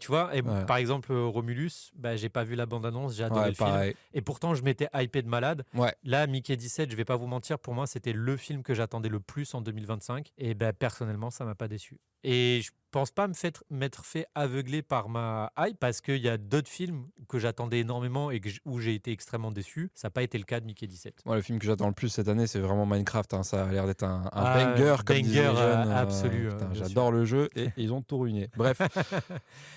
Tu vois, et par exemple, Romulus, j'ai pas vu la bande-annonce, j'ai adoré le pareil. film. Et pourtant, je m'étais hypé de malade. Ouais. Là, Mickey 17, je vais pas vous mentir, pour moi, c'était le film que j'attendais le plus en 2025. Et personnellement, ça m'a pas déçu. Et je pense pas m'être fait aveugler par ma hype, parce qu'il y a d'autres films que j'attendais énormément et où j'ai été extrêmement déçu. Ça n'a pas été le cas de Mickey 17. Moi, le film que j'attends le plus cette année, c'est vraiment Minecraft. Hein. Ça a l'air d'être un banger, comme disent les jeunes. Absolu. J'adore le jeu et ils ont tout ruiné. Bref.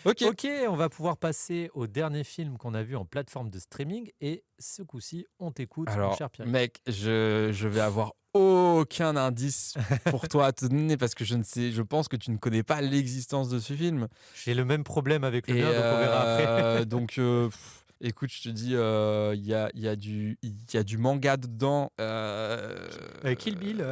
Ok, on va pouvoir passer au dernier film qu'on a vu en plateforme de streaming. Et ce coup-ci, on t'écoute, mon cher Pierre. Mec, je vais avoir aucun indice pour toi à te donner, parce que je pense que tu ne connais pas l'existence de ce film. J'ai le même problème avec le mien, donc on verra après. Donc écoute, je te dis, il y a du manga dedans. Kill Bill.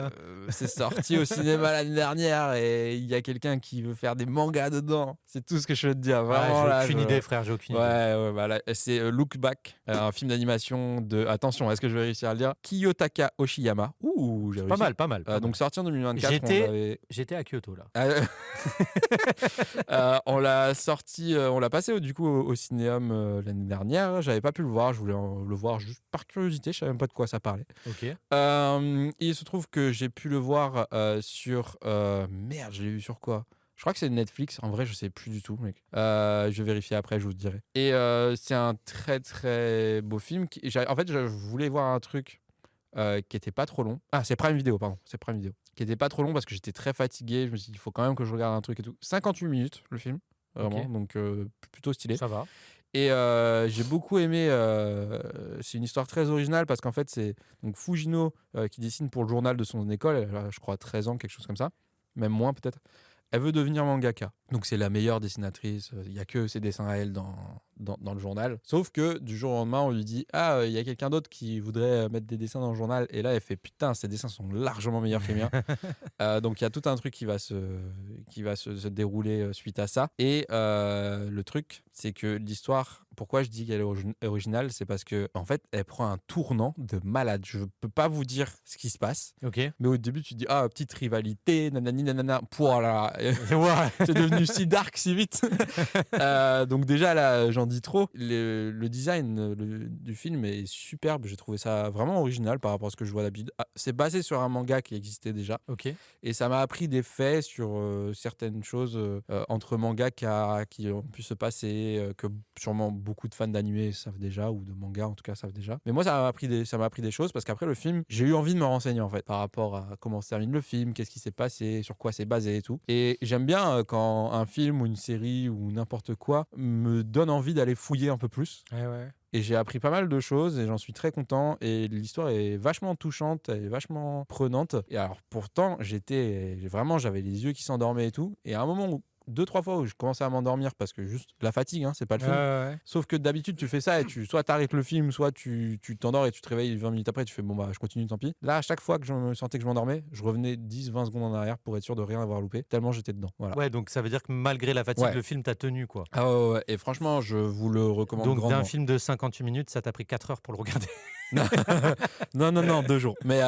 C'est sorti au cinéma l'année dernière et il y a quelqu'un qui veut faire des mangas dedans. C'est tout ce que je veux te dire. Vraiment, j'ai aucune idée, frère. J'ai aucune idée. C'est Look Back, un film d'animation de. Attention, est-ce que je vais réussir à le dire? Kiyotaka Oshiyama. Ouh, j'ai réussi. Pas mal. Donc sorti en 2024. J'étais à Kyoto là. On l'a sorti, on l'a passé du coup au cinéum l'année dernière. J'avais pas pu le voir, je voulais le voir juste par curiosité, je savais même pas de quoi ça parlait. Ok. Il se trouve que j'ai pu le voir sur merde, je l'ai vu sur quoi? Je crois que c'est Netflix, en vrai je sais plus du tout, mec. Je vais vérifier après, je vous dirai. Et c'est un très très beau film. En fait, je voulais voir un truc qui était pas trop long. Ah, c'est Prime Video, pardon. C'est Prime Video. Qui était pas trop long parce que j'étais très fatigué. Je me suis dit, il faut quand même que je regarde un truc et tout. 58 minutes le film, vraiment. Okay. Donc plutôt stylé. Ça va. Et j'ai beaucoup aimé. C'est une histoire très originale parce qu'en fait, c'est donc Fujino qui dessine pour le journal de son école. Elle a, je crois, 13 ans, quelque chose comme ça. Même moins peut-être. Elle veut devenir mangaka. Donc c'est la meilleure dessinatrice. Il n'y a que ses dessins à elle dans dans le journal. Sauf que du jour au lendemain, on lui dit ah, il y a quelqu'un d'autre qui voudrait mettre des dessins dans le journal. Et là, elle fait putain, ces dessins sont largement meilleurs que les miens. Donc il y a tout un truc qui va se dérouler suite à ça. Et le truc, c'est que l'histoire, pourquoi je dis qu'elle est originale, c'est parce que en fait, elle prend un tournant de malade. Je peux pas vous dire ce qui se passe, Ok. mais au début, tu te dis ah, petite rivalité, nanani nanana. Pouah, Ouais. c'est devenu si dark si vite. Donc déjà là, j'en dis trop. Le design du film est superbe. J'ai trouvé ça vraiment original par rapport à ce que je vois d'habitude. C'est basé sur un manga qui existait déjà. Ok. Et ça m'a appris des faits sur certaines choses entre mangaka qui ont pu se passer, que sûrement beaucoup de fans d'anime savent déjà, ou de manga en tout cas savent déjà. Mais moi, ça m'a appris des choses, parce qu'après le film, j'ai eu envie de me renseigner en fait par rapport à comment se termine le film, qu'est-ce qui s'est passé, sur quoi c'est basé et tout. Et j'aime bien quand un film ou une série ou n'importe quoi me donne envie d'aller fouiller un peu plus. Ouais. Et j'ai appris pas mal de choses et j'en suis très content. Et l'histoire est vachement touchante, elle est vachement prenante. Et alors pourtant, j'avais les yeux qui s'endormaient et tout. Et à un moment où 2-3 fois où je commençais à m'endormir parce que juste la fatigue, hein, c'est pas le film. Ouais. Sauf que d'habitude, tu fais ça et soit t'arrêtes le film, soit tu t'endors et tu te réveilles 20 minutes après, tu fais bon bah je continue, tant pis. Là, à chaque fois que je me sentais que je m'endormais, je revenais 10-20 secondes en arrière pour être sûr de rien avoir loupé, tellement j'étais dedans. Voilà. Ouais, donc ça veut dire que malgré la fatigue, Ouais. le film t'a tenu, quoi. Ah ouais. Et franchement, je vous le recommande Donc grandement. d'un film de 58 minutes, ça t'a pris 4 heures pour le regarder. non, 2 jours. Mais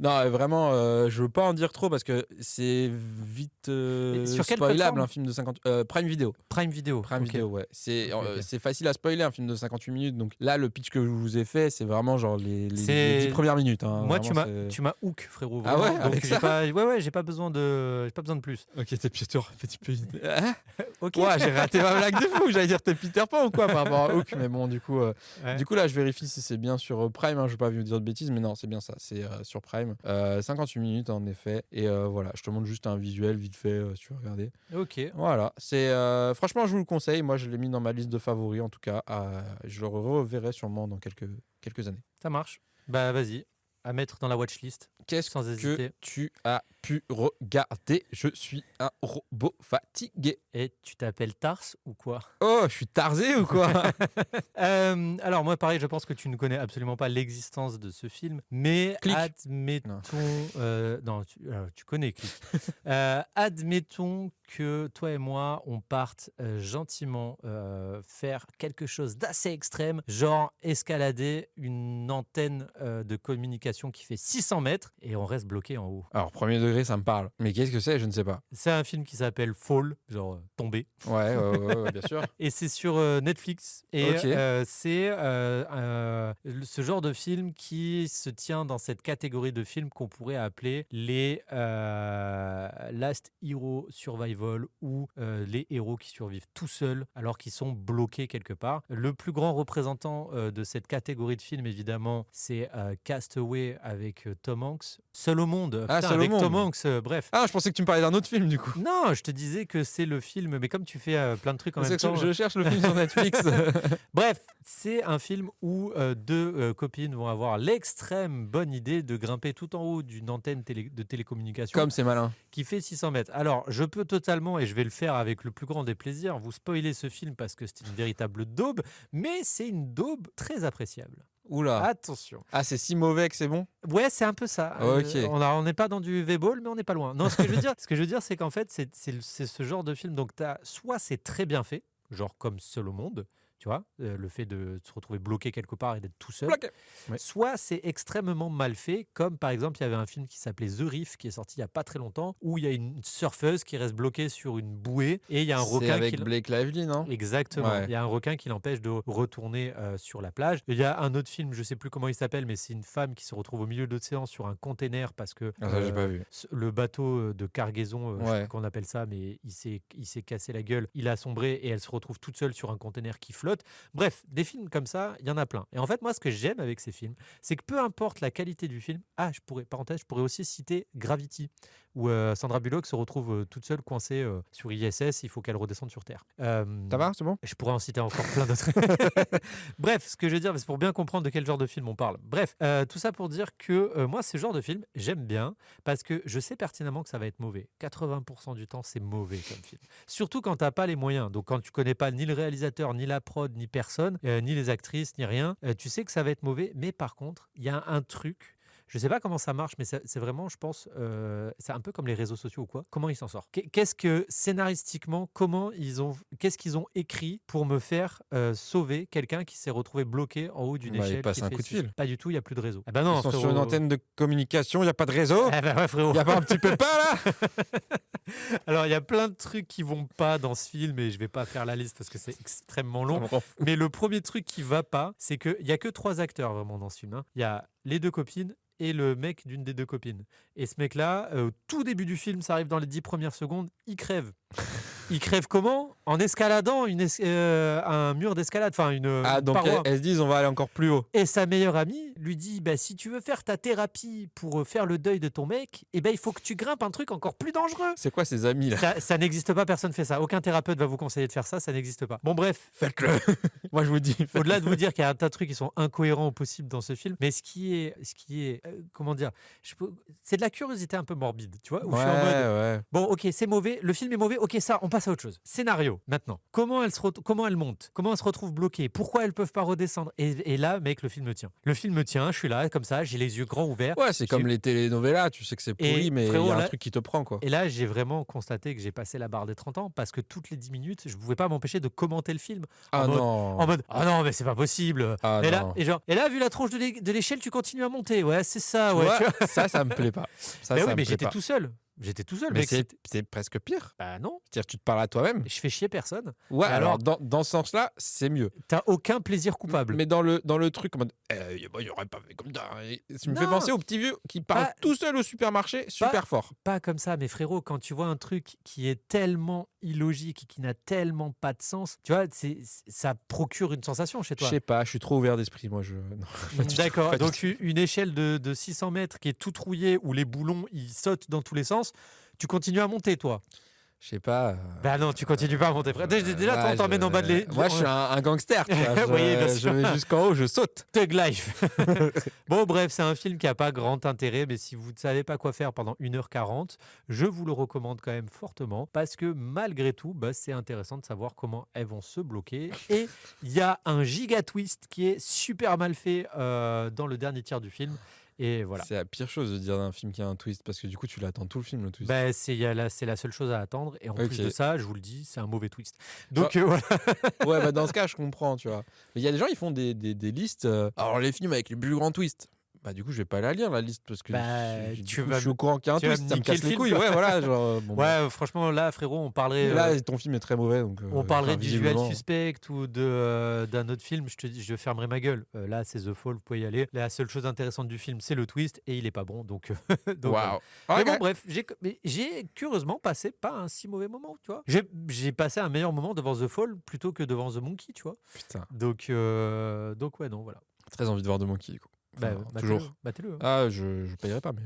non, vraiment, je veux pas en dire trop parce que c'est vite sur quelle spoilable, plateforme un film de 50... Prime Video. Prime Video. Prime ok. Video, ouais. C'est Ok. c'est facile à spoiler, un film de 58 minutes. Donc là, le pitch que je vous ai fait, c'est vraiment genre les C'est- 10 premières minutes. Hein. Moi, Vraiment, tu m'as hook, frérot. Ah vraiment. ouais, Donc avec j'ai ça pas, j'ai pas besoin de plus. Ok, t'es petit peu... Hein Ok. Ouais, j'ai raté ma blague de fou. J'allais dire t'es Peter Pan ou quoi par rapport à Hook. Mais bon, du coup, Ouais. là, je vérifie si c'est bien sur Prime. Hein. Je vais pas vous dire de bêtises, mais non, c'est bien ça. C'est sur Prime. 58 minutes, en effet. Et voilà, je te montre juste un visuel vite fait, si tu veux regarder. Ok. Voilà, c'est franchement, je vous le conseille. Moi, je l'ai mis dans ma liste de favoris, en tout cas. Je le reverrai sûrement dans quelques années. Ça marche. Bah vas-y, à mettre dans la watchlist. Qu'est-ce Sans que hésiter. tu as pu regarder? Je suis un robot fatigué. Et tu t'appelles Tars ou quoi? Oh, je suis tarzé ou quoi? Alors moi pareil, je pense que tu ne connais absolument pas l'existence de ce film, mais Click. admettons, non, tu connais Click. Admettons que toi et moi on parte gentiment faire quelque chose d'assez extrême, genre escalader une antenne de communication qui fait 600 mètres et on reste bloqué en haut. Alors, premier degré, ça me parle. Mais qu'est-ce que c'est? Je ne sais pas. C'est un film qui s'appelle Fall, genre tomber. Ouais, bien sûr. Et c'est sur Netflix. Et Ok. c'est ce genre de film qui se tient dans cette catégorie de films qu'on pourrait appeler les Last Hero Survival ou les héros qui survivent tout seuls alors qu'ils sont bloqués quelque part. Le plus grand représentant de cette catégorie de films, évidemment, c'est Castaway avec Tom Hanks. Seul au monde. Ah, Putain, Seul au avec monde. Tom Hanks, bref. Ah, je pensais que tu me parlais d'un autre film, du coup. Non, je te disais que c'est le film, mais comme tu fais plein de trucs en même temps. Je cherche le film sur Netflix. Bref, c'est un film où deux copines vont avoir l'extrême bonne idée de grimper tout en haut d'une antenne de télécommunication Comme c'est malin. qui fait 600 mètres. Alors, je peux totalement, et je vais le faire avec le plus grand des plaisirs, vous spoiler ce film parce que c'est une véritable daube, mais c'est une daube très appréciable. Oula. Attention. Ah, c'est si mauvais que c'est bon? Ouais, c'est un peu ça. Ok. On n'est pas dans du V-ball, mais on n'est pas loin. Non, ce que je veux dire, c'est qu'en fait, c'est ce genre de film. Donc, soit c'est très bien fait, genre comme Seul au monde, tu vois, le fait de se retrouver bloqué quelque part et d'être tout seul. Bloqué. Ouais. Soit c'est extrêmement mal fait, comme par exemple, il y avait un film qui s'appelait The Reef, qui est sorti il n'y a pas très longtemps, où il y a une surfeuse qui reste bloquée sur une bouée et il y a un C'est requin avec qui... Blake Lively, non? Exactement. Ouais. Il y a un requin qui l'empêche de retourner sur la plage. Il y a un autre film, je sais plus comment il s'appelle, mais c'est une femme qui se retrouve au milieu de l'océan sur un container parce que Ah, ça, j'ai pas vu. le bateau de cargaison, je sais Ouais. plus qu'on appelle ça, mais il s'est cassé la gueule, il a sombré et elle se retrouve toute seule sur un container qui flotte. Bref, des films comme ça, il y en a plein. Et en fait, moi, ce que j'aime avec ces films, c'est que peu importe la qualité du film, je pourrais aussi citer Gravity. où Sandra Bullock se retrouve toute seule coincée sur ISS. Il faut qu'elle redescende sur Terre. Ça va, c'est bon? Je pourrais en citer encore plein d'autres. Bref, ce que je veux dire, c'est pour bien comprendre de quel genre de film on parle. Bref, tout ça pour dire que moi, ce genre de film, j'aime bien parce que je sais pertinemment que ça va être mauvais. 80% du temps, c'est mauvais comme film. Surtout quand t'as pas les moyens. Donc quand tu connais pas ni le réalisateur, ni la prod, ni personne, ni les actrices, ni rien, tu sais que ça va être mauvais. Mais par contre, il y a un truc. Je sais pas comment ça marche, mais c'est vraiment, je pense, c'est un peu comme les réseaux sociaux ou quoi. Comment ils s'en sortent? Qu'est-ce que scénaristiquement, qu'est-ce qu'ils ont écrit pour me faire sauver quelqu'un qui s'est retrouvé bloqué en haut d'une Bah, il échelle passe qui un fait coup de fil. Pas du tout, il y a plus de réseau. Ah bah non, Ils sont sur une frérot. antenne de communication, il n'y a pas de réseau. Ah bah ouais, frérot. Il n'y a pas un petit pépin là. Alors, il y a plein de trucs qui vont pas dans ce film et je vais pas faire la liste parce que c'est extrêmement long. Mais le premier truc qui va pas, c'est qu'il y a que 3 acteurs vraiment dans ce film, hein. Il y a les 2 copines et le mec d'une des 2 copines. Et ce mec-là, au tout début du film, ça arrive dans les 10 premières secondes, il crève. Il crève comment? En escaladant un mur d'escalade, enfin une Donc paroi. elles se disent on va aller encore plus haut. Et sa meilleure amie lui dit bah, si tu veux faire ta thérapie pour faire le deuil de ton mec, eh ben, il faut que tu grimpes un truc encore plus dangereux. C'est quoi ces amis là? Ça n'existe pas, personne fait ça. Aucun thérapeute va vous conseiller de faire ça, ça n'existe pas. Bon, bref. Faites-le. Moi je vous dis. Au-delà de vous dire qu'il y a un tas de trucs qui sont incohérents au possible dans ce film, mais ce qui est comment dire, c'est de la curiosité un peu morbide, tu vois, où je suis en mode, Ouais. bon, ok, c'est mauvais, le film est mauvais, ok, ça, on passe à autre chose. Scénario, maintenant. Comment elle monte? Comment elle se retrouve bloquée? Pourquoi elles peuvent pas redescendre? Et là, mec, le film me tient. Le film me tient, je suis là, comme ça, j'ai les yeux grands ouverts. Ouais, c'est comme les télénovelas, tu sais que c'est pourri, mais il y a un truc qui te prend quoi. Et là, j'ai vraiment constaté que j'ai passé la barre des 30 ans parce que toutes les 10 minutes, je pouvais pas m'empêcher de commenter le film. En mode, ah non, mais c'est pas possible. Et là, vu la tronche de l'échelle, tu continues à monter. Ouais, c'est ça. Tu Ouais, vois, ça me plaît pas. Mais j'étais tout seul. Mais mec. c'est presque pire. Bah non. C'est-à-dire tu te parles à toi-même. Je fais chier personne. Ouais, Et alors dans ce sens-là, c'est mieux. T'as aucun plaisir coupable. Mais dans le truc, en mode, il aurait pas fait comme ça. Ça me fait penser au petit vieux qui parle tout seul au supermarché, super fort. Pas comme ça, mais frérot, quand tu vois un truc qui est tellement illogique et qui n'a tellement pas de sens, tu vois, ça procure une sensation chez toi. Je sais pas, je suis trop ouvert d'esprit, moi. D'accord, donc une échelle de 600 mètres qui est toute rouillée, où les boulons, ils sautent dans tous les sens, tu continues à monter, toi. Je sais pas. Bah non, tu continues pas à monter. Déjà, toi, on t'emmène en bas de les. Moi, je suis un gangster. Tu vois. Oui, bien sûr. Je vais jusqu'en haut, je saute. Thug life. Bon, bref, c'est un film qui n'a pas grand intérêt, mais si vous ne savez pas quoi faire pendant 1h40, je vous le recommande quand même fortement parce que malgré tout, c'est intéressant de savoir comment elles vont se bloquer. Et il y a un giga twist qui est super mal fait dans le dernier tiers du film. Et voilà. C'est la pire chose de dire d'un film qui a un twist parce que du coup tu l'attends tout le film, le twist. C'est la seule chose à attendre et en plus de ça, je vous le dis, c'est un mauvais twist. Donc voilà. Ouais, dans ce cas je comprends, tu vois. Mais il y a des gens, ils font des listes. Alors les films avec les plus grands twists. Bah du coup je vais pas la lire la liste parce que je suis au courant qu'il y a un twist, ça me casse les couilles. Ouais, voilà, franchement là frérot, on parlerait là ton film est très mauvais donc on parlerait d'Usual Suspect ou d'un autre film, je fermerai ma gueule. Là c'est The Fall, vous pouvez y aller. La seule chose intéressante du film, c'est le twist et il est pas bon donc waouh. Mais bon bref, j'ai curieusement passé pas un si mauvais moment, tu vois. J'ai passé un meilleur moment devant The Fall plutôt que devant The Monkey, tu vois. Putain. Donc ouais, non, voilà. Très envie de voir The Monkey, quoi. Toujours. Battez-le. Ah, je payerai pas, mais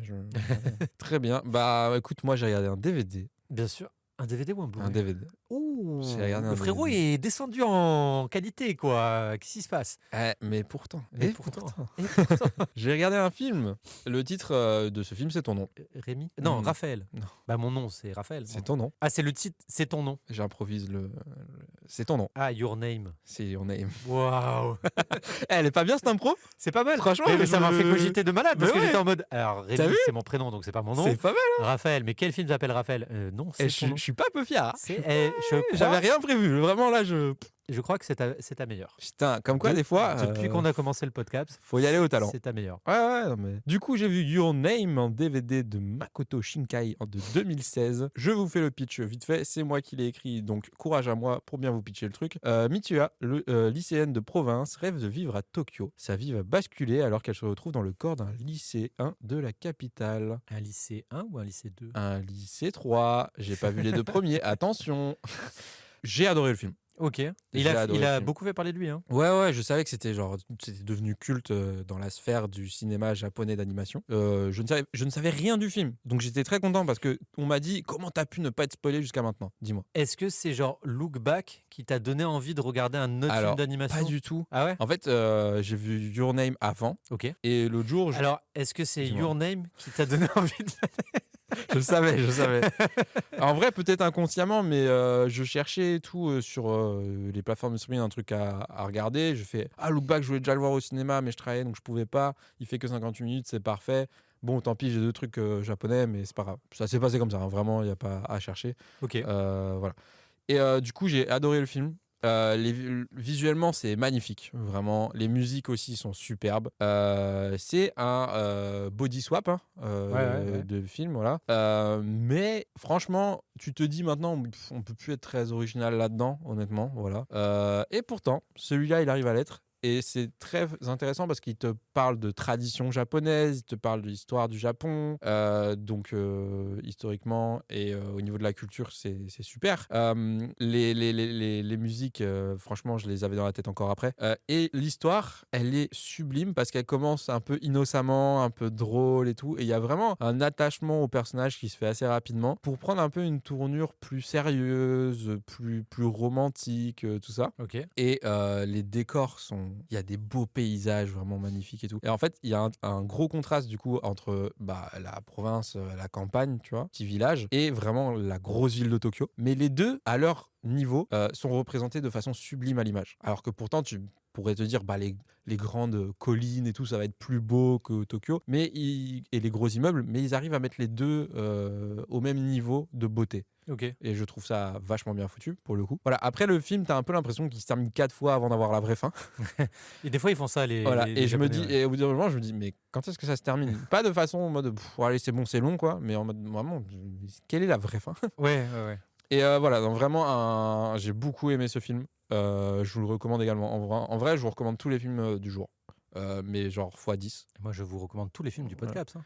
très bien. Bah, écoute, moi, j'ai regardé un DVD. Bien sûr. Un DVD ou un Blu-ray? Un DVD. Ouh, le frérot est descendu en qualité, quoi. Qu'est-ce qui se passe? Mais pourtant. Et pourtant. J'ai regardé un film. Le titre de ce film, c'est ton nom. Rémi? Non, Raphaël. Non. Bah, mon nom, c'est Raphaël. C'est ton nom. Ah, c'est le titre, c'est ton nom. J'improvise c'est ton nom. Ah, Your Name. C'est Your Name. Waouh. Elle est pas bien cette impro? C'est pas mal. Franchement, mais ça m'a fait cogiter de malade parce que j'étais en mode. Alors, Rémi, c'est mon prénom, donc c'est pas mon nom. C'est pas mal, hein. Raphaël, mais quel film s'appelle Raphaël? Non, c'est ton nom. Je suis pas peu fier. J'avais rien prévu. Vraiment, là, je crois que c'est ta meilleure. Putain, comme quoi, des fois. Depuis qu'on a commencé le podcast, faut y aller au talent. C'est ta meilleure. Ouais, non, mais. Du coup, j'ai vu Your Name en DVD de Makoto Shinkai de 2016. Je vous fais le pitch vite fait. C'est moi qui l'ai écrit, donc courage à moi pour bien vous pitcher le truc. Mitsuha, lycéenne de province, rêve de vivre à Tokyo. Sa vie va basculer alors qu'elle se retrouve dans le corps d'un lycéen de la capitale. Un lycée 1 ou un lycée 2? Un lycée 3. J'ai pas vu les deux premiers. Attention. J'ai adoré le film. Ok. J'ai adoré Il le a film. beaucoup fait parler de lui. Hein. Ouais, je savais que c'était devenu culte dans la sphère du cinéma japonais d'animation. Je ne savais rien du film, donc j'étais très content parce que on m'a dit comment t'as pu ne pas être spoilé jusqu'à maintenant. Dis-moi. Est-ce que c'est genre Look Back qui t'a donné envie de regarder un autre film Alors, pas d'animation? du tout. Ah ouais? En fait, j'ai vu Your Name avant Ok. et l'autre jour, Alors, est-ce que c'est Dis-moi. Your Name qui t'a donné envie de... je savais. En vrai, peut-être inconsciemment, mais je cherchais et tout sur les plateformes de streaming un truc à regarder. Je fais Look Back, je voulais déjà le voir au cinéma, mais je travaillais donc je pouvais pas. Il fait que 58 minutes, c'est parfait. Bon, tant pis, j'ai 2 trucs japonais, mais c'est pas grave. Ça s'est passé comme ça, hein. Vraiment, il n'y a pas à chercher. Ok. Voilà. Et du coup, j'ai adoré le film. Visuellement, c'est magnifique, vraiment. Les musiques aussi sont superbes. C'est un body swap hein, Ouais. de film, voilà. Mais franchement, tu te dis maintenant, on peut plus être très original là-dedans, honnêtement, voilà. Et pourtant, celui-là, il arrive à l'être. Et c'est très intéressant parce qu'il te parle de tradition japonaise, il te parle de l'histoire du Japon, donc historiquement et au niveau de la culture, c'est super. Les musiques, franchement, je les avais dans la tête encore après. Et l'histoire, elle est sublime parce qu'elle commence un peu innocemment, un peu drôle et tout. Et il y a vraiment un attachement au personnage qui se fait assez rapidement pour prendre un peu une tournure plus sérieuse, plus romantique, tout ça. Ok. Et les décors il y a des beaux paysages vraiment magnifiques et tout. Et en fait, il y a un gros contraste du coup entre la province, la campagne, tu vois, petit village, et vraiment la grosse ville de Tokyo. Mais les deux, à leur niveau, sont représentés de façon sublime à l'image. Alors que pourtant, tu pourrais te dire, les grandes collines et tout, ça va être plus beau que Tokyo, et les gros immeubles, mais ils arrivent à mettre les deux au même niveau de beauté. Ok. Et je trouve ça vachement bien foutu pour le coup. Voilà. Après le film, t'as un peu l'impression qu'il se termine 4 fois avant d'avoir la vraie fin. Et des fois, ils font ça, Voilà. les Et je me Japonais, dis, ouais. et au bout d'un moment, je me dis, mais quand est-ce que ça se termine? Pas de façon en mode, allez, c'est bon, c'est long, quoi. Mais en mode, vraiment, quelle est la vraie fin? Ouais. Et voilà, donc vraiment, j'ai beaucoup aimé ce film. Je vous le recommande également. En vrai, je vous recommande tous les films du jour. Mais genre x10. Moi, je vous recommande tous les films du Voilà. podcast. Hein.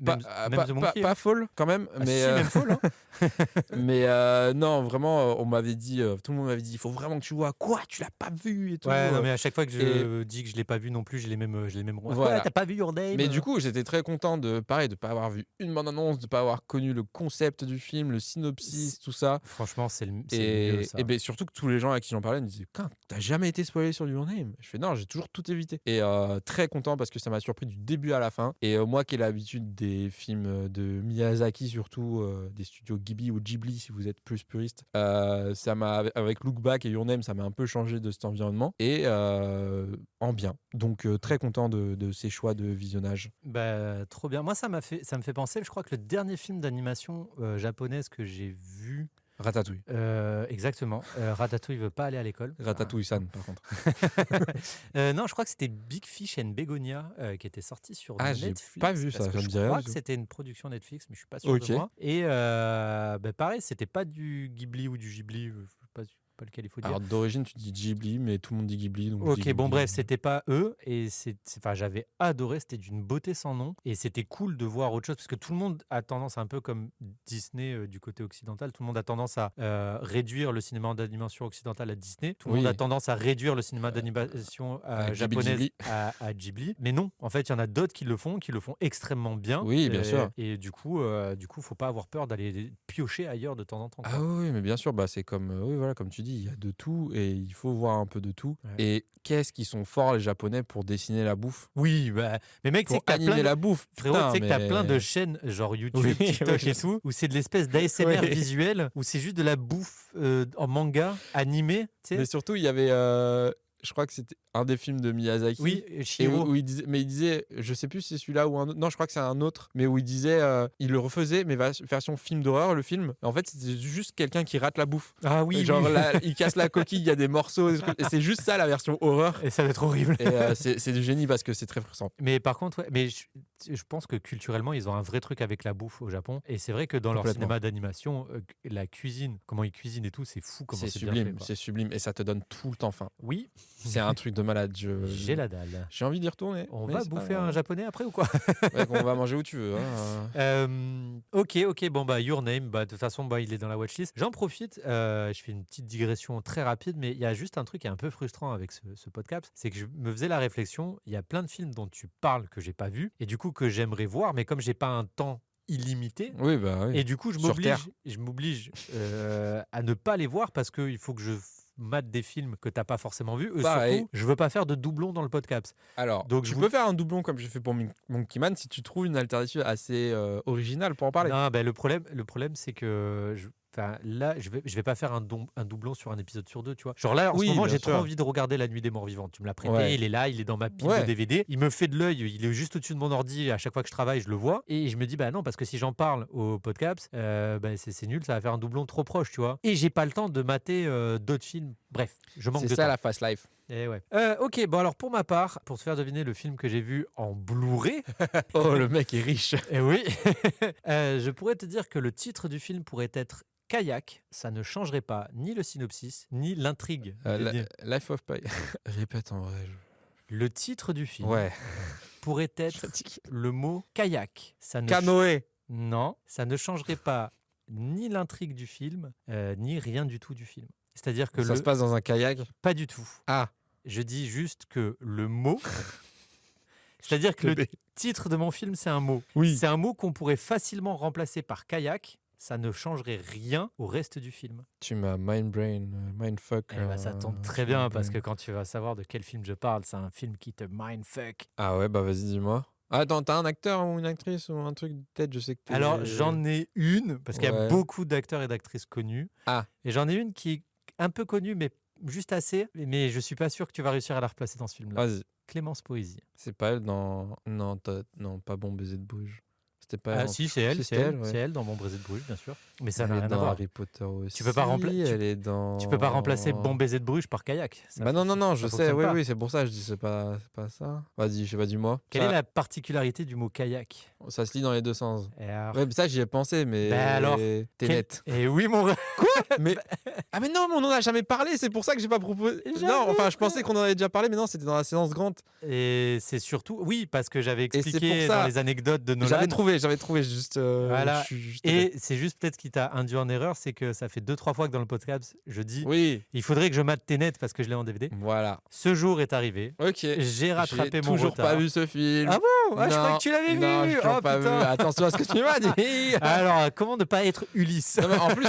Pas, Même The Monkey. pas Hein. Fall quand même, Ah, mais si, même Fall. Hein. mais non, vraiment, on m'avait dit, tout le monde m'avait dit, il faut vraiment que tu vois quoi, tu l'as pas vu et tout. Ouais, non, mais à chaque fois que je et- dis que je l'ai pas vu non plus, j'ai les mêmes. Quoi, Voilà. t'as pas vu Your Name? Mais du coup, j'étais très content de pas avoir vu une bande-annonce, de pas avoir connu le concept du film, le synopsis, tout ça. Franchement, c'est le mieux, ça. Et ben, surtout que tous les gens à qui j'en parlais me disaient, t'as jamais été spoilé sur Your Name? Je fais non, j'ai toujours tout évité. Et très content parce que ça m'a surpris du début à la fin. Et moi qui ai l'habitude des films de Miyazaki, surtout des studios Ghibli ou Ghibli si vous êtes plus puriste, ça m'a, avec Look Back et Your Name, ça m'a un peu changé de cet environnement et en bien. Donc très content de ces choix de visionnage. Bah, trop bien. Moi, ça me fait penser, je crois que le dernier film d'animation japonaise que j'ai vu. Ratatouille. Exactement. Ratatouille veut pas aller à l'école. Ratatouille-san, par contre. Non, je crois que c'était Big Fish and Begonia qui était sorti sur J'ai Netflix. pas vu parce ça, que ça me je dit rien crois du que tout. c'était une production Netflix, mais je suis pas sûr Ok. de moi. Et pareil, c'était pas du Ghibli ou du Ghibli, je sais pas lequel il faut dire. Alors d'origine, tu dis Ghibli, mais tout le monde dit Ghibli. Donc je dis Ok, bon Ghibli. bref, c'était pas eux et enfin j'avais adoré, c'était d'une beauté sans nom et c'était cool de voir autre chose parce que tout le monde a tendance un peu comme Disney du côté occidental, tout le monde a tendance à réduire le cinéma d'animation occidental à Disney, tout le monde a tendance à réduire le cinéma d'animation japonaise Ghibli. à Ghibli, mais non, en fait il y en a d'autres qui le font extrêmement bien. Oui, bien sûr. Et du coup, faut pas avoir peur d'aller piocher ailleurs de temps en temps. Quoi. Ah oui, mais bien sûr, c'est comme, oui, voilà, comme tu dis, il y a de tout et il faut voir un peu de tout. Ouais. Et qu'est-ce qu'ils sont forts les Japonais pour dessiner la bouffe, Oui, mais mec, pour animer la bouffe. Frérot, tu sais que t'as mais- plein de chaînes, genre YouTube, Oui, TikTok oui, et tout, où c'est de l'espèce d'ASMR Oui. visuel, où c'est juste de la bouffe en manga, animé, tu Mais sais. surtout, il y avait, je crois que c'était un des films de Miyazaki. Oui, Et Chihiro. où il disait, je sais plus si c'est celui-là ou un autre, non, je crois que c'est un autre, mais où il disait, il le refaisait, mais version film d'horreur, le film. En fait, c'était juste quelqu'un qui rate la bouffe. Ah oui, Genre, oui. là, il casse la coquille, il y a des morceaux, des trucs, et c'est juste ça la version horreur. Et ça va être horrible. Et c'est du génie parce que c'est très frustrant. Mais par contre, ouais, mais je pense que culturellement, ils ont un vrai truc avec la bouffe au Japon. Et c'est vrai que dans leur Complètement. cinéma d'animation, la cuisine, comment ils cuisinent et tout, c'est fou comment C'est c'est bien sublime, fait. Quoi. c'est sublime, et ça te donne tout le temps faim. Oui, C'est un truc de malade. J'ai la dalle. J'ai envie d'y retourner. On mais va c'est bouffer pas- un japonais après ou quoi? Ouais, on va manger où tu veux. Hein. Ok, bon bah Your Name, bah de toute façon bah il est dans la watchlist. J'en profite, je fais une petite digression très rapide, mais il y a juste un truc qui est un peu frustrant avec ce podcast, c'est que je me faisais la réflexion, il y a plein de films dont tu parles que j'ai pas vu et du coup que j'aimerais voir, mais comme j'ai pas un temps illimité. Oui, bah oui. Et du coup, Sur Terre. je m'oblige à ne pas les voir parce qu'il faut que je mate des films que t'as pas forcément vus. Pareil. Surtout, je veux pas faire de doublons dans le podcast. Alors, Donc, tu je peux faire un doublon comme j'ai fait pour Monkey Man si tu trouves une alternative assez originale pour en parler. Non, ben, le problème, c'est que là, je vais pas faire un doublon sur un épisode sur deux, tu vois. Genre là, en Oui, ce moment, bien j'ai sûr. trop envie de regarder La Nuit des Morts Vivants. Tu me l'as prêté, Ouais. il est là, il est dans ma pile Ouais. de DVD. Il me fait de l'œil, il est juste au-dessus de mon ordi. À chaque fois que je travaille, je le vois. Et je me dis, bah non, parce que si j'en parle au podcast, c'est nul, ça va faire un doublon trop proche, tu vois. Et j'ai pas le temps de mater d'autres films. Bref, je manque C'est de ça temps. la fast life. Eh ouais. Ok, bon alors pour ma part, pour te faire deviner le film que j'ai vu en Blu-ray, Oh, le mec est riche. eh oui, je pourrais te dire que le titre du film pourrait être Kayak. Ça ne changerait pas ni le synopsis, ni l'intrigue. Life of Pi. Répète en vrai. Le titre du film Ouais. pourrait être le mot kayak. Ça ne Canoë. Non, ça ne changerait pas ni l'intrigue du film, ni rien du tout du film. C'est-à-dire que Ça se passe dans un kayak. pas du tout. Ah. Je dis juste que le mot, c'est-à-dire que le titre de mon film, c'est un mot. Oui. C'est un mot qu'on pourrait facilement remplacer par kayak. Ça ne changerait rien au reste du film. Tu m'as mindfuck. Eh ben, ça tombe très bien parce que quand tu vas savoir de quel film je parle, c'est un film qui te mindfuck. Ah ouais, bah vas-y, dis-moi. Attends, t'as un acteur ou une actrice ou un truc de tête, je sais que t'es... Alors, j'en ai une, parce qu'il y a Ouais. beaucoup d'acteurs et d'actrices connus. Ah. Et j'en ai une qui est un peu connue, mais juste assez. Mais je suis pas sûr que tu vas réussir à la replacer dans ce film-là. Vas-y. Clémence Poésy. C'est pas elle dans... Non, pas Bon baiser de Bruges. C'était pas elle. Ah si, c'est elle, c'est ouais. elle dans Mon baiser de Bruges, bien sûr. Mais ça Elle n'a est rien à dans voir. Harry Potter aussi. Tu peux pas Elle est dans... Tu peux pas remplacer Bon baiser de Bruges par kayak. Ça Bah non, je ça sais, fonctionne pas. oui, c'est pour ça que je dis c'est pas ça. Vas-y, je sais pas, dis-moi. Quelle est la particularité du mot kayak? Ça se lit dans les deux sens. Et alors, Ouais, mais ça j'y ai pensé, mais... Bah alors, T'es net. Et oui, mon Mais... Ah mais non, mais on en a jamais parlé, c'est pour ça que j'ai pas proposé... Jamais, Non, enfin, je frère. pensais qu'on en avait déjà parlé, mais non, c'était dans la séance Grant. Et c'est surtout, oui, parce que j'avais c'est expliqué pour ça. dans les anecdotes de Nolan. J'avais trouvé juste... Voilà. je suis juste Et c'est juste peut-être qui t'a induit en erreur, c'est que ça fait 2-3 fois que dans le podcast, je dis Oui, il faudrait que je mate Tenet parce que je l'ai en DVD. voilà. Ce jour est arrivé. Ok. J'ai rattrapé J'ai mon toujours retard. pas vu ce film. Ah bon? Ah, je Non, croyais que tu l'avais non, vu. j'ai toujours Oh pas putain. vu. Attention à ce que tu m'as dit. Alors, comment ne pas être Ulysse? Non, mais en plus,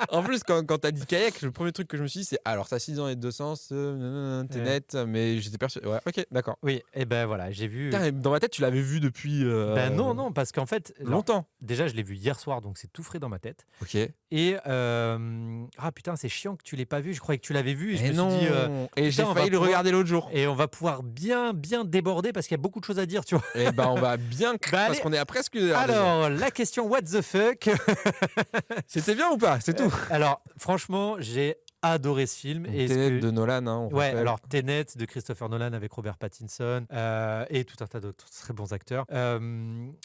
en plus quand t'as dit kayak, le premier truc que je me suis dit, c'est alors ça se lit dans les deux sens, t'es Ouais. net, mais j'étais persuadé. Ouais, ok, d'accord. Oui, et ben voilà, j'ai vu. Putain, dans ma tête, tu l'avais vu depuis. Ben non, parce qu'en fait, alors, Longtemps. déjà, je l'ai vu hier soir, donc c'est tout frais dans ma tête. Ok. Et ah putain, c'est chiant que tu l'aies pas vu. Je croyais que tu l'avais vu. Et je Et me non. suis dit. Et j'ai putain, on failli va le pouvoir- regarder l'autre jour. Et on va pouvoir bien déborder parce qu'il y a beaucoup de choses à dire, tu vois. Et ben on va bien. Parce allez. qu'on est à presque une heure. déjà. Alors, la question what the fuck. C'était bien ou pas? C'est tout. Alors, franchement, j'ai adoré ce film. Et ce Tenet que- de Nolan, hein, on Ouais, rappelle. alors Tenet de Christopher Nolan avec Robert Pattinson et tout un tas d'autres très bons acteurs.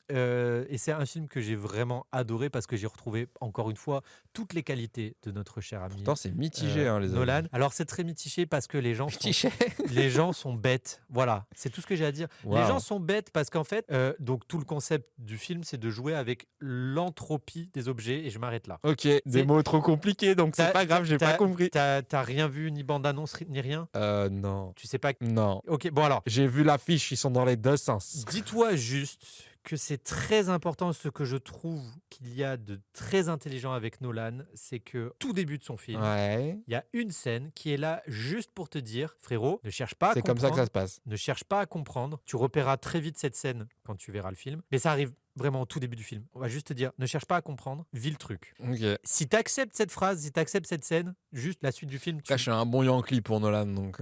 Et c'est un film que j'ai vraiment adoré parce que j'ai retrouvé encore une fois toutes les qualités de notre cher ami Pourtant, c'est mitigé, hein, les amis. Nolan. Alors c'est très mitigé parce que les gens sont bêtes. Voilà, c'est tout ce que j'ai à dire. Les Wow. gens sont bêtes parce qu'en fait, donc tout le concept du film, c'est de jouer avec l'entropie des objets et je m'arrête là. Ok, des mots trop compliqués, donc c'est T'as- pas grave, j'ai pas compris. T'as rien vu, ni bande-annonce, ni rien? Non. Tu sais pas. Non. Ok, bon alors. J'ai vu l'affiche, ils sont dans les deux sens. Dis-toi juste que c'est très important, ce que je trouve qu'il y a de très intelligent avec Nolan, c'est que tout début de son film, Ouais. il y a une scène qui est là juste pour te dire, frérot, ne cherche pas à C'est comme ça que comprendre, ça se passe. ne cherche pas à comprendre, tu repéreras très vite cette scène quand tu verras le film, mais ça arrive vraiment au tout début du film. On va juste te dire, ne cherche pas à comprendre, vis le truc. Ok. Si tu acceptes cette phrase, si tu acceptes cette scène, juste la suite du film, Là, je suis un bon Yankee pour Nolan, donc...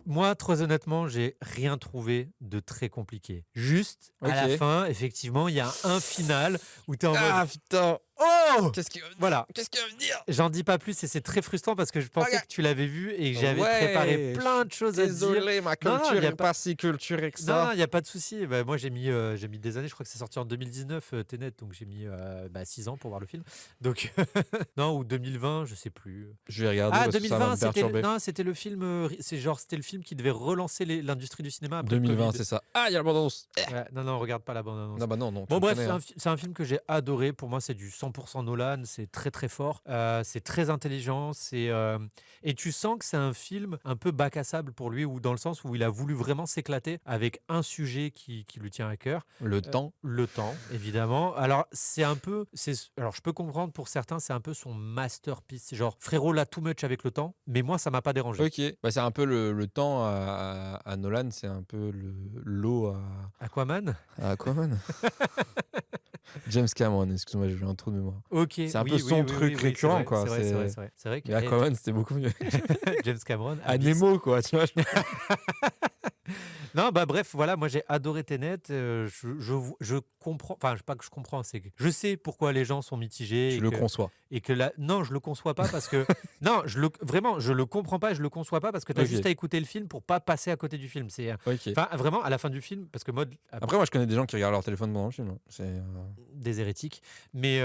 Moi, très honnêtement, j'ai rien trouvé de très compliqué. Juste, à Ok. la fin, effectivement, il y a un final où tu es en mode Ah, putain. oh Oh Qu'est-ce qu'il Voilà. va me dire? J'en dis pas plus et c'est très frustrant parce que je pensais Regarde. que tu l'avais vu et que j'avais Ouais, préparé plein de choses à te dire. Désolé, ma Non, culture y a est pas si culturée que Non, ça. il n'y a pas de souci. Bah, moi, j'ai mis des années. Je crois que c'est sorti en 2019, Tenet. Donc, j'ai mis 6 ans pour voir le film. Donc, non, ou 2020, je sais plus. Je vais regarder Ah, parce que ça va 2020, me perturber. non, c'était le film. C'était le film qui devait relancer l'industrie du cinéma après 2020, le c'est Covid. ça. Ah, il y a la bande-annonce. Ouais, non, regarde pas la bande-annonce. Non, bah non, tu Bon, me bref, connais, hein. c'est un film que j'ai adoré. Pour moi, c'est du 100% Nolan. C'est très, très fort. C'est très intelligent. Et tu sens que c'est un film un peu bac à sable pour lui, ou dans le sens où il a voulu vraiment s'éclater avec un sujet qui lui tient à cœur. Le temps. Le temps, évidemment. Alors, alors, je peux comprendre pour certains, c'est un peu son masterpiece. C'est genre, frérot, là, too much avec le temps. Mais moi, ça m'a pas dérangé. Ok. Bah, c'est un peu le temps à Nolan, c'est un peu l'eau Aquaman. à Aquaman. James Cameron, excuse-moi, j'ai eu un trou de mémoire. Ok. C'est un peu son truc récurrent, quoi. C'est vrai. C'est vrai que Mais Aquaman, c'était beaucoup mieux. James Cameron. À Abyss. Nemo, quoi, tu vois. Non, bah bref, voilà, moi j'ai adoré Tenet. Je comprends, enfin, pas que je comprends, c'est que je sais pourquoi les gens sont mitigés. Tu le conçois. Et que là, non, je le conçois pas parce que. Non, vraiment, je le comprends pas et je le conçois pas parce que tu as Ok. juste à écouter le film pour pas passer à côté du film. Ok. Enfin, vraiment, à la fin du film, parce que mode. Après, moi, je connais des gens qui regardent leur téléphone pendant le film, hein. C'est Des hérétiques. Mais,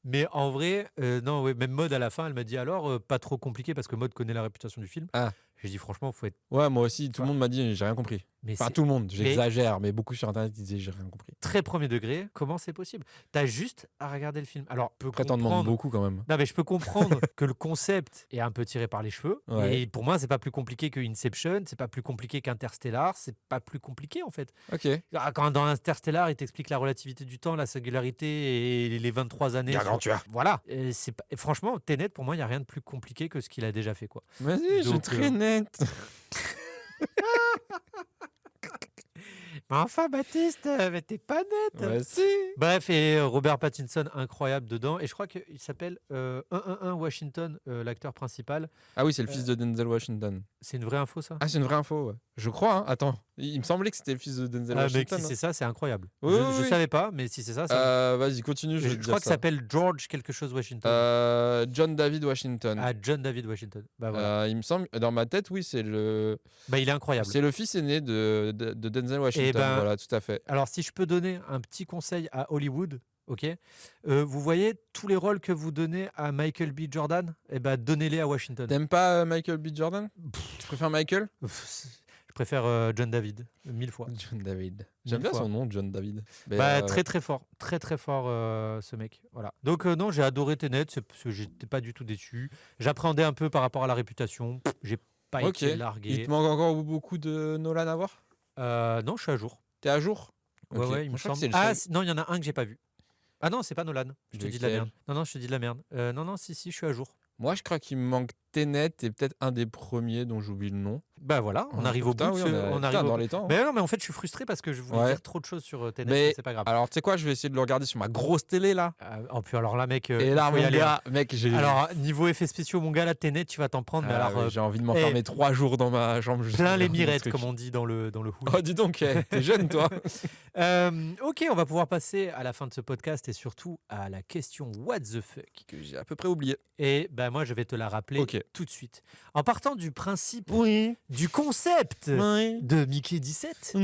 mais en vrai, non, ouais, même Mode à la fin, elle m'a dit alors, pas trop compliqué parce que Mode connaît la réputation du film. Ah. J'ai dit franchement, faut être. Ouais, moi aussi, tout le monde m'a dit, j'ai rien compris. Mais Enfin, c'est tout le monde, j'exagère, mais beaucoup sur Internet, ils disaient, j'ai rien compris. très premier degré. Comment c'est possible? T'as juste à regarder le film. Alors, je peux Après, t'en demandes comprendre. beaucoup quand même. Non, mais je peux comprendre que le concept est un peu tiré par les cheveux. Ouais. Et pour moi, c'est pas plus compliqué que Inception, c'est pas plus compliqué qu'Interstellar, c'est pas plus compliqué en fait. Ok. Quand dans Interstellar, il t'explique la relativité du temps, la singularité et les 23 années. Gargantua. Voilà. Et franchement, Tenet, pour moi, il n'y a rien de plus compliqué que ce qu'il a déjà fait, quoi. Vas-y, je suis Donc, très net. Mais enfin, Baptiste, mais t'es pas net. Ouais, si. Bref, et Robert Pattinson, incroyable dedans. Et je crois qu'il s'appelle 111 Washington, l'acteur principal. Ah oui, c'est le fils de Denzel Washington. C'est une vraie info, ça? Ah, c'est une vraie info, ouais. Je crois, hein. Attends. Il me semblait que c'était le fils de Denzel Ah, mec, Washington. si hein. c'est ça, c'est incroyable. Oui, je oui. savais pas, mais si c'est ça, Vas-y, continue, je vais je te crois dire qu'il ça. s'appelle George quelque chose Washington. John David Washington. Ah, John David Washington. Bah voilà. Il me semble, dans ma tête, oui, c'est le Bah, il est incroyable. c'est le fils aîné de Denzel Washington. ben, Voilà, tout à fait. Alors, si je peux donner un petit conseil à Hollywood, ok, vous voyez tous les rôles que vous donnez à Michael B. Jordan, eh ben, donnez-les à Washington. T'aimes pas Michael B. Jordan? Tu préfères Michael? Je préfère John David, 1000 fois. John David. J'aime 1000 bien fois. son nom, John David. Mais, Bah, très très fort, très très fort ce mec. Voilà. Donc non, j'ai adoré Tenet, parce que j'étais pas du tout déçu. J'appréhendais un peu par rapport à la réputation. J'ai pas ok. été Il largué. te manque encore beaucoup de Nolan à voir? Non, je suis à jour. T'es à jour? Ouais, Ok. ouais, il Moi, me je crois que semble. c'est le Ah, seul. non, il y en a un que j'ai pas vu. Ah non, c'est pas Nolan. Je te dis de la Lequel? merde. Non, je te dis de la merde. Non, si, je suis à jour. Moi, je crois qu'il me manque Tenet et peut-être un des premiers dont j'oublie le nom. Bah voilà, on arrive au bout Putain, de oui, ce. on On putain, arrive au- dans les temps. Mais non, mais en fait, je suis frustré parce que je voulais Ouais. dire trop de choses sur Tenet, Mais mais c'est pas grave. alors, tu sais quoi, je vais essayer de le regarder sur ma grosse télé là. Puis alors là, mec, Et il là, faut y mon aller, hein. gars, mec, j'ai. Alors, niveau effets spéciaux, mon gars, là, Tenet, tu vas t'en prendre, mais Ah, alors ouais, j'ai envie de m'enfermer 3 jours dans ma chambre. juste plein pour les regarder le mirettes, truc. comme on dit dans le hood. Oh, dis donc, t'es jeune toi. Ok, on va pouvoir passer à la fin de ce podcast et surtout à la question What the fuck. Que j'ai à peu près oublié. Et ben moi, je vais te la rappeler Ok. tout de suite. En partant du principe, Oui. du concept Oui. de Mickey 17,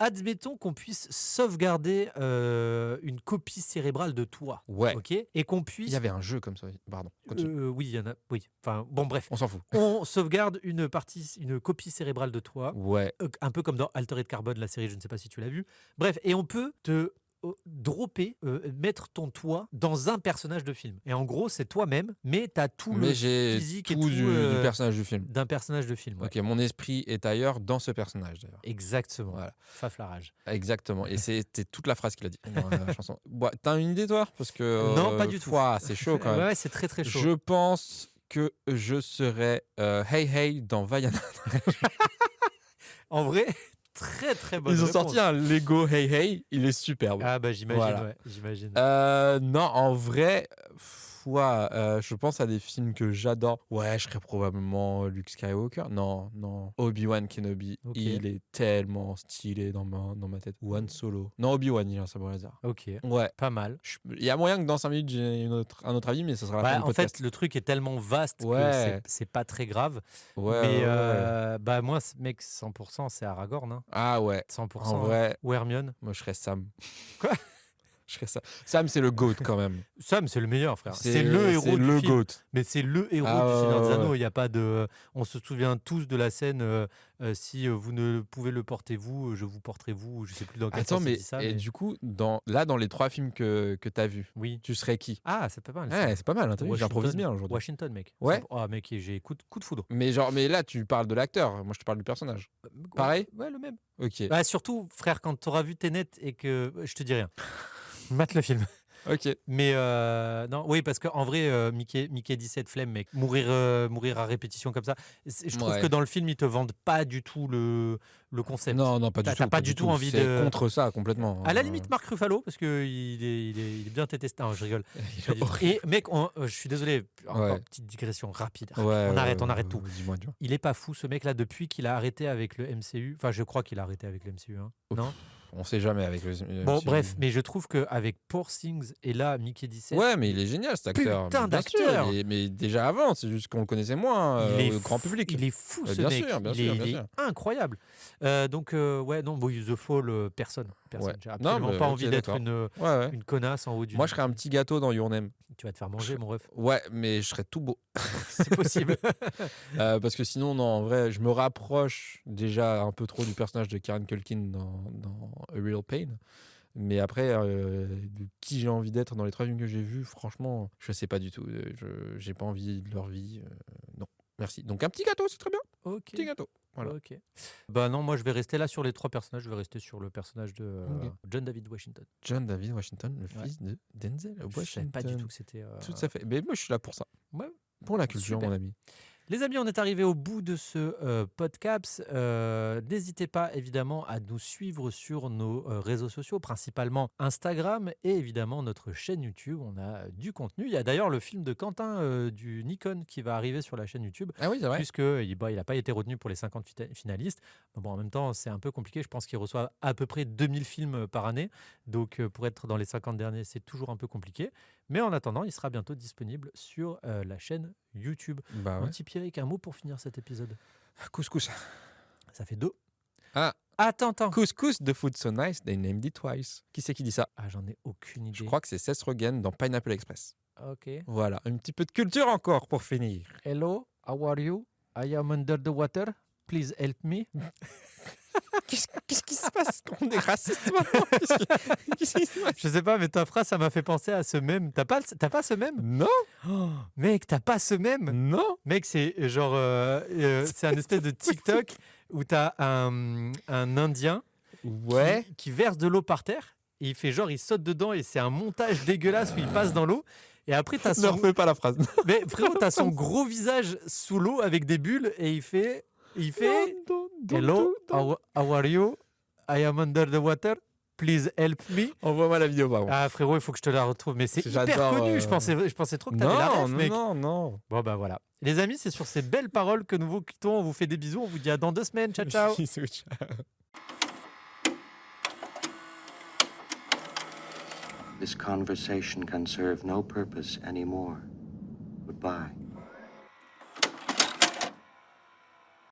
admettons qu'on puisse sauvegarder une copie cérébrale de toi. Ouais. Ok. Et qu'on Il puisse. y avait un jeu comme ça. Pardon. Continue. Oui, il y en a. Oui. Enfin, bon, bref. On s'en fout. On sauvegarde une copie cérébrale de toi. Ouais. Un peu comme dans Altered Carbon, la série, je ne sais pas si tu l'as vu. Bref, et on peut te dropper, mettre ton toi dans un personnage de film. Et en gros, c'est toi-même, mais tu as tout Mais le j'ai physique et tout tout du personnage du film. d'un personnage de film. Ouais. Ok, mon esprit est ailleurs dans ce personnage d'ailleurs. Exactement. Voilà. Faf la rage. Exactement. Et c'était toute la phrase qu'il a dit dans la chanson. Bon, t'as une idée toi? Parce que Non, pas du tout. ouah, c'est chaud quand même. Ouais, c'est très très chaud. Je pense que je serais Hey Hey dans Vaiana. En vrai, très très bonne Ils ont réponse. sorti un Lego Hey Hey, il est superbe. Ah bah j'imagine, Voilà. ouais, j'imagine. Non, en vrai, toi, je pense à des films que j'adore. Ouais, je serais probablement Luke Skywalker. Non, Obi-Wan Kenobi. Ok. Il est tellement stylé dans ma tête. Ou Han Solo. Non, Obi-Wan, il a un sabre laser. Ok, Ouais. pas mal. Il y a moyen que dans 5 minutes, j'ai un autre avis, mais ça sera la fin du En podcast. fait, le truc est tellement vaste que Ouais. c'est pas très grave. Ouais, Mais ouais. moi, mec, 100%, c'est Aragorn. Hein. Ah ouais. 100%. En vrai, Ou Hermione. moi, je serais Sam. Quoi? Je serais Sam. Sam, c'est le GOAT quand même. Sam, c'est le meilleur, frère. C'est le héros du film. GOAT. Mais c'est le héros Ah, du Seigneur des ouais, Anneaux. ouais. Il y a pas de. On se souvient tous de la scène. Si vous ne pouvez le porter vous, je vous porterai vous. Je sais plus dans quel Attends, sens il mais, dit ça. et Mais... du coup, dans les 3 films que tu as vus, Oui. tu serais qui? Ah, c'est pas mal. ça. Ouais, c'est pas mal, hein, t'as vu, Washington. j'improvise bien aujourd'hui. Washington, mec. Ouais. Ah, mec, j'ai coup de foudre. Mais là, tu parles de l'acteur. Moi, je te parle du personnage. Pareil? Ouais, le même. Ok. Bah, surtout, frère, quand tu auras vu Tenet et que. Je te dis rien. Mate le film. Ok. Mais non, oui, parce qu'en vrai, Mickey 17 flemme, mec. Mourir à répétition comme ça. Je trouve Ouais. que dans le film, ils te vendent pas du tout le concept. Non, pas du tout. T'as pas du tout envie C'est de. contre ça, complètement. À la limite, Marc Ruffalo, parce qu'il est bien tété. Non, je rigole. Il est horrible. Et mec, je suis désolé, encore Ouais. petite digression rapide. Ouais, on arrête tout. Dis-moi. Il est pas fou, ce mec-là, depuis qu'il a arrêté avec le MCU. Enfin, je crois qu'il a arrêté avec le MCU. Hein. Non. On sait jamais avec le. Bon, bref, mais je trouve qu'avec Poor Things et là, Mickey 17. Ouais, mais il est génial cet acteur. Putain Bien sûr, d'acteur. mais déjà avant, c'est juste qu'on le connaissait moins au grand public. Il est fou, ce bien mec. sûr, bien il sûr, est, bien il est sûr. incroyable. Donc, ouais, non, bon, The Fall, personne. Ouais. J'ai absolument Non, pas ok, envie d'être d'accord. Ouais. une connasse en haut du. Moi, je serais un petit gâteau dans Your Name. Tu vas te faire manger, mon ref. Ouais, mais je serais tout beau. C'est possible. Parce que sinon, non, en vrai, je me rapproche déjà un peu trop du personnage de Karen Culkin dans A Real Pain. Mais après, de qui j'ai envie d'être dans les 3 films que j'ai vus, franchement, je sais pas du tout. J'ai pas envie de leur vie. Non, merci. Donc un petit gâteau, c'est très bien. Ok. Petit gâteau. Voilà. Ok. Bah non, moi je vais rester là sur les 3 personnages. Je vais rester sur le personnage de Ok. John David Washington. John David Washington, le Ouais. fils de Denzel Je savais pas du tout que c'était. Tout à fait. Mais moi, je suis là pour ça. Ouais. Pour la culture, Super. mon ami. Les amis, on est arrivé au bout de ce podcast. N'hésitez pas évidemment à nous suivre sur nos réseaux sociaux, principalement Instagram et évidemment notre chaîne YouTube. On a du contenu. Il y a d'ailleurs le film de Quentin du Nikon qui va arriver sur la chaîne YouTube. Ah oui, c'est vrai. Puisqu'il n'a pas été retenu pour les 50 finalistes. Mais bon, en même temps, c'est un peu compliqué. Je pense qu'il reçoit à peu près 2000 films par année. Donc, pour être dans les 50 derniers, c'est toujours un peu compliqué. Mais en attendant, il sera bientôt disponible sur la chaîne YouTube. Bah Mon ouais. petit Pierrick, un mot pour finir cet épisode. Couscous. Ça fait 2. Ah. Attends. Couscous, the food so nice, they named it twice. Qui c'est qui dit ça? Ah, j'en ai aucune idée. Je crois que c'est Seth Rogen dans Pineapple Express. Ok. Voilà, un petit peu de culture encore pour finir. Hello, how are you? I am under the water. Please help me. Qu'est-ce qui se passe? On est raciste maintenant. Qu'est-ce qui se passe? Je sais pas, mais ta phrase, ça m'a fait penser à ce mème. T'as pas ce mème? Non, Oh, mec, t'as pas ce mème? non. Mec, c'est genre, c'est un espèce de TikTok où t'as un Indien Ouais. qui verse de l'eau par terre et il fait genre, il saute dedans et c'est un montage dégueulasse où il passe dans l'eau. Et après, t'as Ne son, refais pas la phrase. mais frérot, t'as son gros visage sous l'eau avec des bulles et il fait, Hello, how are you? I am under the water. Please help me. Envoie-moi la vidéo, par contre. Ah frérot, il faut que je te la retrouve. Mais c'est hyper J'adore, connu. Je pensais trop que t'avais la ref, mec. Non. Bon bah voilà. Les amis, c'est sur ces belles paroles que nous vous quittons. On vous fait des bisous. On vous dit à dans 2 semaines. Ciao, ciao. Bisous, ciao. This conversation can serve no purpose anymore. Goodbye.